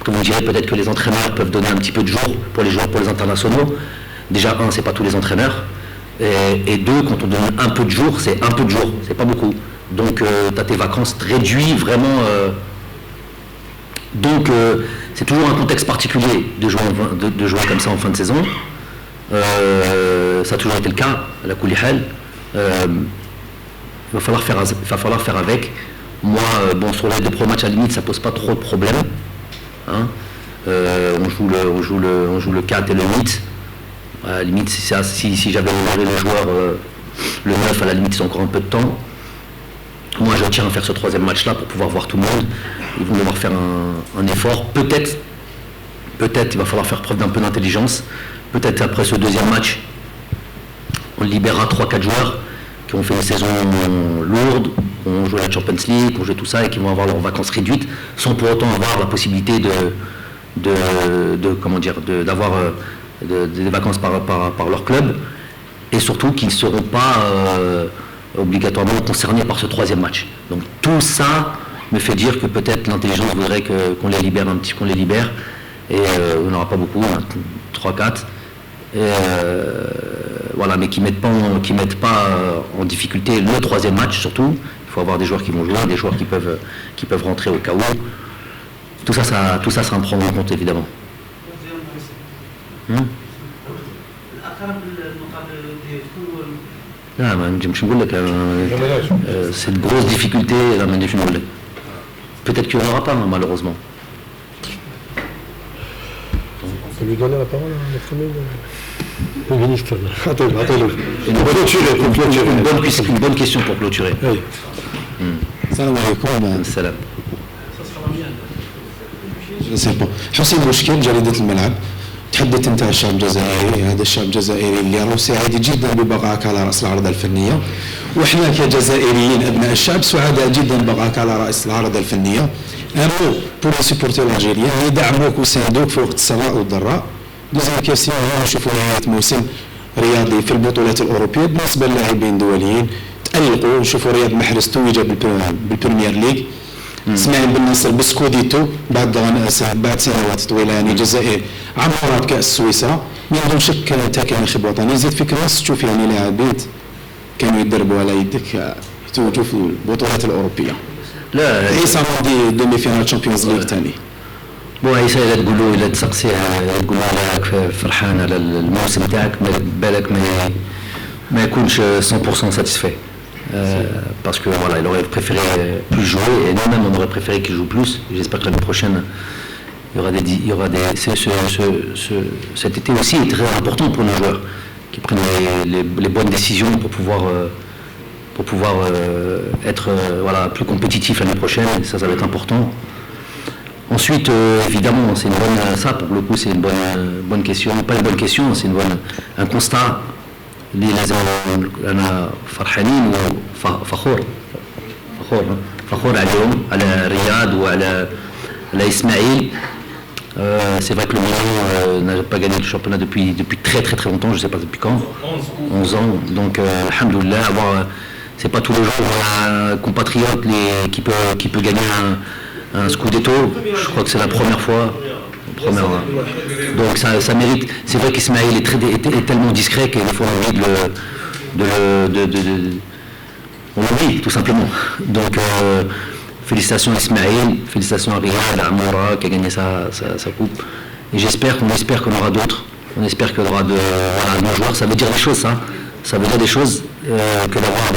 B: Comme on dirait, peut-être que les entraîneurs peuvent donner un petit peu de jours pour les joueurs, pour les internationaux. Déjà, c'est pas tous les entraîneurs. Et 2, quand on donne un peu de jours, c'est un peu de jours, c'est pas beaucoup. Donc tu as tes vacances réduites vraiment. Donc c'est toujours un contexte particulier de jouer comme ça en fin de saison. Ça a toujours été le cas, à la Koulihal. Il va falloir faire avec. Moi, sur les 2 premiers matchs, à la limite, ça pose pas trop de problèmes. Hein. On joue le 4 et le 8. À la limite, si j'avais honoré le joueur, le 9, à la limite, c'est encore un peu de temps. Moi, tient à faire ce troisième match-là pour pouvoir voir tout le monde. Ils vont devoir faire un effort. Peut-être, il va falloir faire preuve d'un peu d'intelligence. Peut-être après ce deuxième match, on libérera 3-4 joueurs qui ont fait une saison lourde, qui ont joué la Champions League, qui ont joué tout ça et qui vont avoir leurs vacances réduites, sans pour autant avoir la possibilité d'avoir des vacances par leur club, et surtout qu'ils ne seront pas obligatoirement concernés par ce troisième match. Donc tout ça me fait dire que peut-être l'intelligence voudrait qu'on les libère un petit, qu'on les libère, et on n'aura pas beaucoup, 3-4. Voilà, mais qui mettent pas en difficulté le troisième match surtout. Il faut avoir des joueurs qui vont jouer, des joueurs qui peuvent rentrer au cas où. Tout ça, ça en prend en compte évidemment. C'est une grosse difficulté. Peut-être qu'il n'y en aura pas, malheureusement.
E: On peut lui donner la parole à notre ami le ministre.
B: Une bonne question pour clôturer.
E: Oui.
J: السلام عليكم.
B: Salam.
J: حسين مشكل جريدة الملعب. تحدث انت عن الشعب الجزائري، هذا الشعب الجزائري اللي راهو سعيد جدا ببقائك على راس العرضه الفنيه، واحنا كجزائريين ابناء الشعب سعداء جدا ببقائك على راس العرضه الفنيه. ان مو بور لي سيبورتور الجيريان اللي يدعموك ويساندوك في وقت السراء والضراء. دوزيام كيسيون نشوفوا نهايه موسم رياضي في البطولات الاوروبيه بالنسبه للاعبين دوليين، تالقوا نشوفوا رياض محرز توج بالبريمير ليج، اسماعيل بن نصر بسكوديتو بعد سنوات طويله، يعني الجزائر عمرت كاس سويسرا، ما عندهم شك انت كناخب وطني يزيد فيك ناس تشوف يعني لاعبين كانوا يدربوا على يدك يتوجوا في البطولات الاوروبيه.
B: لا
J: عيسى ماضي دومي فينال تشامبيونز ليغ ثاني.
B: بو عيسى الا تقول له الا تسقسيه تقول له راك فرحان على الموسم تاعك، بالك ما يكونش 100% satisfait. Parce que voilà, il aurait préféré plus jouer, et nous-mêmes on aurait préféré qu'il joue plus. J'espère que l'année prochaine il y aura des cet été aussi est très important pour nos joueurs qui prennent les bonnes décisions pour pouvoir être voilà, plus compétitifs l'année prochaine, et ça va être important. Ensuite, évidemment, c'est une bonne, ça pour le coup c'est une bonne question, pas une bonne question, c'est un constat. اللي لازم انا فرحانين وفخور عليهم، على رياض وعلى اسماعيل. C'est vrai que le Milan n'a pas gagné le championnat depuis très très très longtemps, je ne sais pas depuis quand, 11 ans. Donc alhamdoulilah, c'est pas tous les jours un compatriote qui peut gagner un Scudetto. Je crois que c'est la première fois. Donc ça mérite. C'est vrai qu'Ismaël est tellement discret qu'il faut envie on l'oublie tout simplement. Donc félicitations à Ismaël, félicitations à Riyad, à Amoura qui a gagné sa coupe. Et on espère qu'on aura d'autres. On espère qu'il y aura nos joueurs. Ça veut dire des choses, ça. Ça veut dire des choses que d'avoir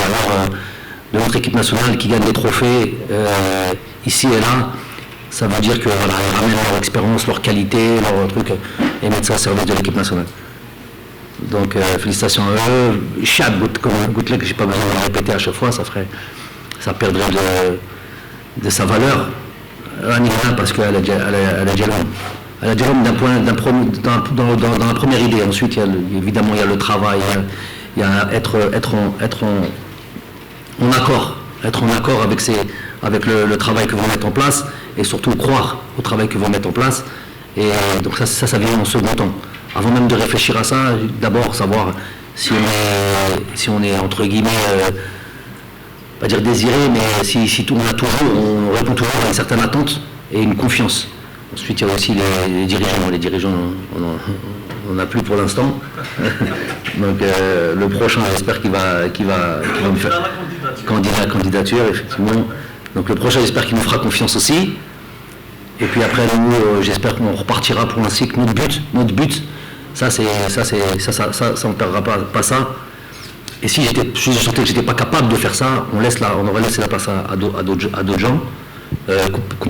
B: de notre équipe nationale qui gagne des trophées ici et là. Ça veut dire que voilà, ils ramènent leur expérience, leur qualité, leur truc, et mettent ça au service de l'équipe nationale. Donc félicitations à eux. Chad, Goutlek, j'ai pas besoin de le répéter à chaque fois, ça perdrait de sa valeur. Parce qu'elle a Jérôme dans la première idée. Ensuite, évidemment, il y a le travail, il y a être en accord avec le travail que vous mettez en place, et surtout croire au travail que vous mettez en place. Et donc ça vient en second temps. Avant même de réfléchir à ça, d'abord savoir si on est entre guillemets, pas dire désiré, mais si tout, on répond toujours à une certaine attente et une confiance. Ensuite il y a aussi les dirigeants. Les dirigeants on n'a plus pour l'instant. Donc le prochain, j'espère qu'il va me faire candidature effectivement. Donc le prochain, j'espère qu'il nous fera confiance aussi. Et puis après, nous, j'espère qu'on repartira pour un cycle. Notre but, ça on ne perdra pas ça. Et si je sentais que j'étais pas capable de faire ça, on aurait laissé la place à d'autres gens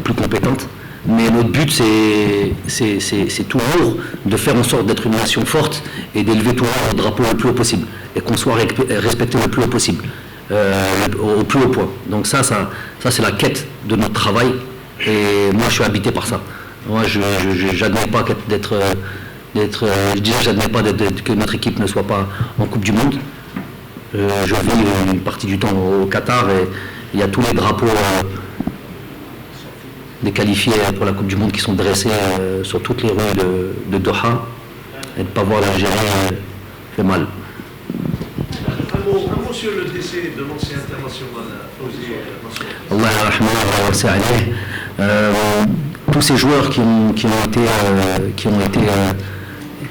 B: plus compétentes. Mais notre but, c'est toujours de faire en sorte d'être une nation forte et d'élever toujours le drapeau le plus haut possible, et qu'on soit respecté le plus haut possible. au plus haut point. Donc ça c'est la quête de notre travail, et moi je suis habité par ça. Moi je n'admets pas j'admets pas que notre équipe ne soit pas en Coupe du Monde. Je vis une partie du temps au Qatar, et il y a tous les drapeaux des qualifiés pour la Coupe du Monde qui sont dressés sur toutes les rues de Doha, et de ne pas voir l'Algérie fait mal.
K: Un mot sur le décès de l'ancien international Fawzi
B: Allah tous ces joueurs qui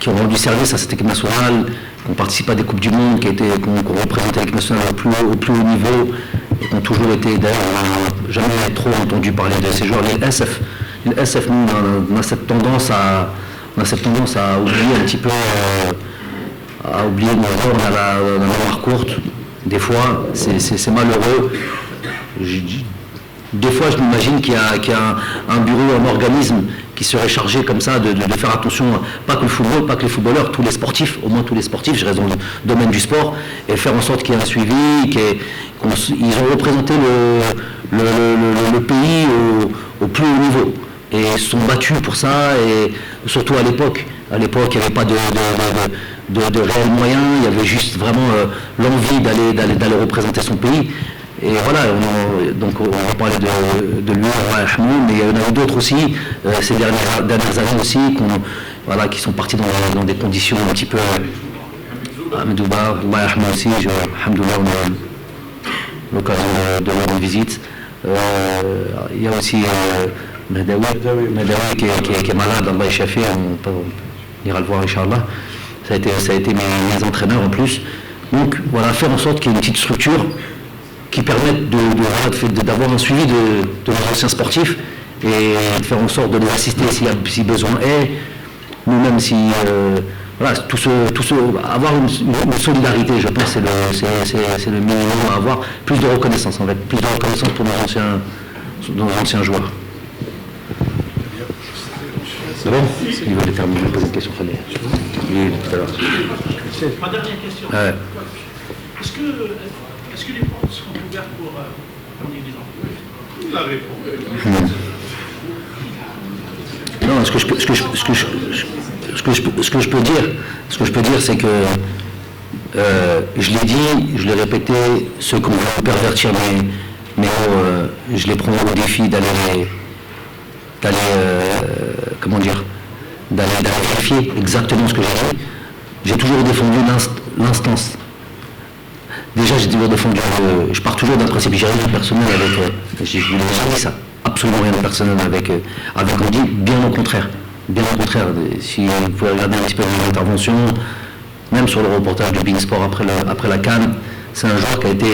B: ont rendu service à cette équipe nationale, qui ont participé à des Coupes du Monde, qui ont représenté l'équipe nationale au plus haut niveau, et qui ont toujours été, d'ailleurs, on n'a jamais trop entendu parler de ces joueurs. Les SF, nous, on a cette tendance à oublier un petit peu, à oublier nos joueurs, on a la mémoire courte. Des fois, c'est malheureux. Des fois, je m'imagine qu'il y a un bureau, un organisme qui serait chargé comme ça de faire attention, pas que le football, pas que les footballeurs, tous les sportifs, au moins tous les sportifs, je reste dans le domaine du sport, et faire en sorte qu'il y ait un suivi, ils ont représenté le pays au plus haut niveau, et se sont battus pour ça, et surtout à l'époque. À l'époque, il n'y avait pas de réels moyens, il y avait juste vraiment l'envie d'aller représenter son pays. Et voilà, donc on va parler de lui, mais il y en a d'autres aussi, ces dernières années aussi, qui sont partis dans des conditions un petit peu... Amedouba, aussi, alhamdoulilah, on a l'occasion de leur rendre visite. Il y a aussi Madawi qui est malade, Allah Ishafi, on ira le voir, Inch'Allah. Ça a été mes entraîneurs en plus. Donc voilà, faire en sorte qu'il y ait une petite structure qui permettent d'avoir un suivi de nos anciens sportifs, et de faire en sorte de les assister si besoin est. Nous-mêmes, avoir une solidarité, je pense, c'est le minimum à avoir. Plus de reconnaissance, en fait, plus de reconnaissance pour nos anciens joueurs. C'est bon? Il veut terminer, poser une question, fallait. Oui, tout à l'heure.
K: Ma dernière question.
B: Ouais.
K: Est-ce que les portes seront ouvertes pour la réponse?
B: Non, ce que je peux dire, c'est que je l'ai dit, je l'ai répété, ceux qui vont pervertir mes mots, je les prends au défi d'aller vérifier exactement ce que j'ai dit. J'ai toujours défendu l'instance. Déjà, j'ai toujours défendu, je pars toujours d'un principe, j'ai rien de personnel avec, je n'ai jamais dit ça, absolument rien de personnel avec Andy, bien au contraire. Si vous pouvez regarder un petit peu mon intervention, même sur le reportage de Beansport après la CAN, c'est un joueur qui a été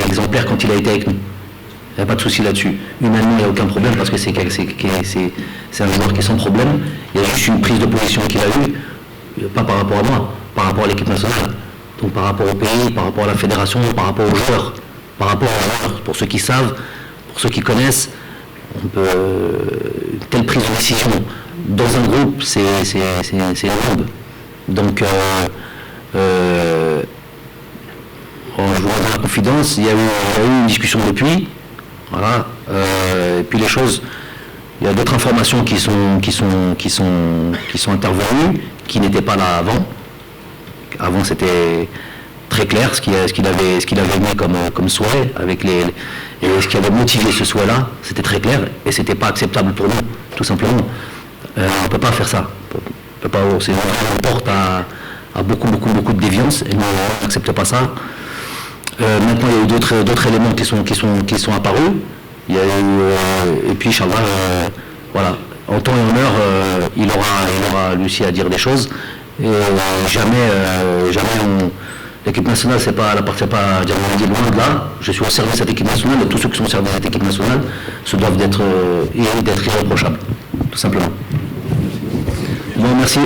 B: exemplaire quand il a été avec nous. Il n'y a pas de souci là-dessus. Humainement, il n'y a aucun problème parce que c'est un joueur qui est sans problème. Il y a juste une prise de position qu'il a eue, pas par rapport à moi, par rapport à l'équipe nationale. Donc par rapport au pays, par rapport à la fédération, par rapport aux joueurs. Pour ceux qui savent, pour ceux qui connaissent, une telle prise de décision dans un groupe, c'est énorme. Donc, je vous rends la confidence, il y a eu une discussion depuis. Voilà. Et puis les choses, il y a d'autres informations qui sont intervenues, qui n'étaient pas là avant. Avant, c'était très clair ce qu'il avait mis comme souhait, et ce qui avait motivé ce souhait-là, c'était très clair, et c'était pas acceptable pour nous, tout simplement. On ne peut pas faire ça. On porte à beaucoup de déviance, et nous, on n'accepte pas ça. Maintenant, il y a eu d'autres éléments qui sont apparus. Il y a eu, et puis, Inch'Allah, voilà, en temps et en heure, il aura lui aussi à dire des choses. Et jamais l'équipe nationale, elle appartient pas à Diamandi, loin de là. Je suis au service de cette équipe nationale, et tous ceux qui sont au service de cette équipe nationale se doivent d'être irréprochables, tout simplement. Bon, merci.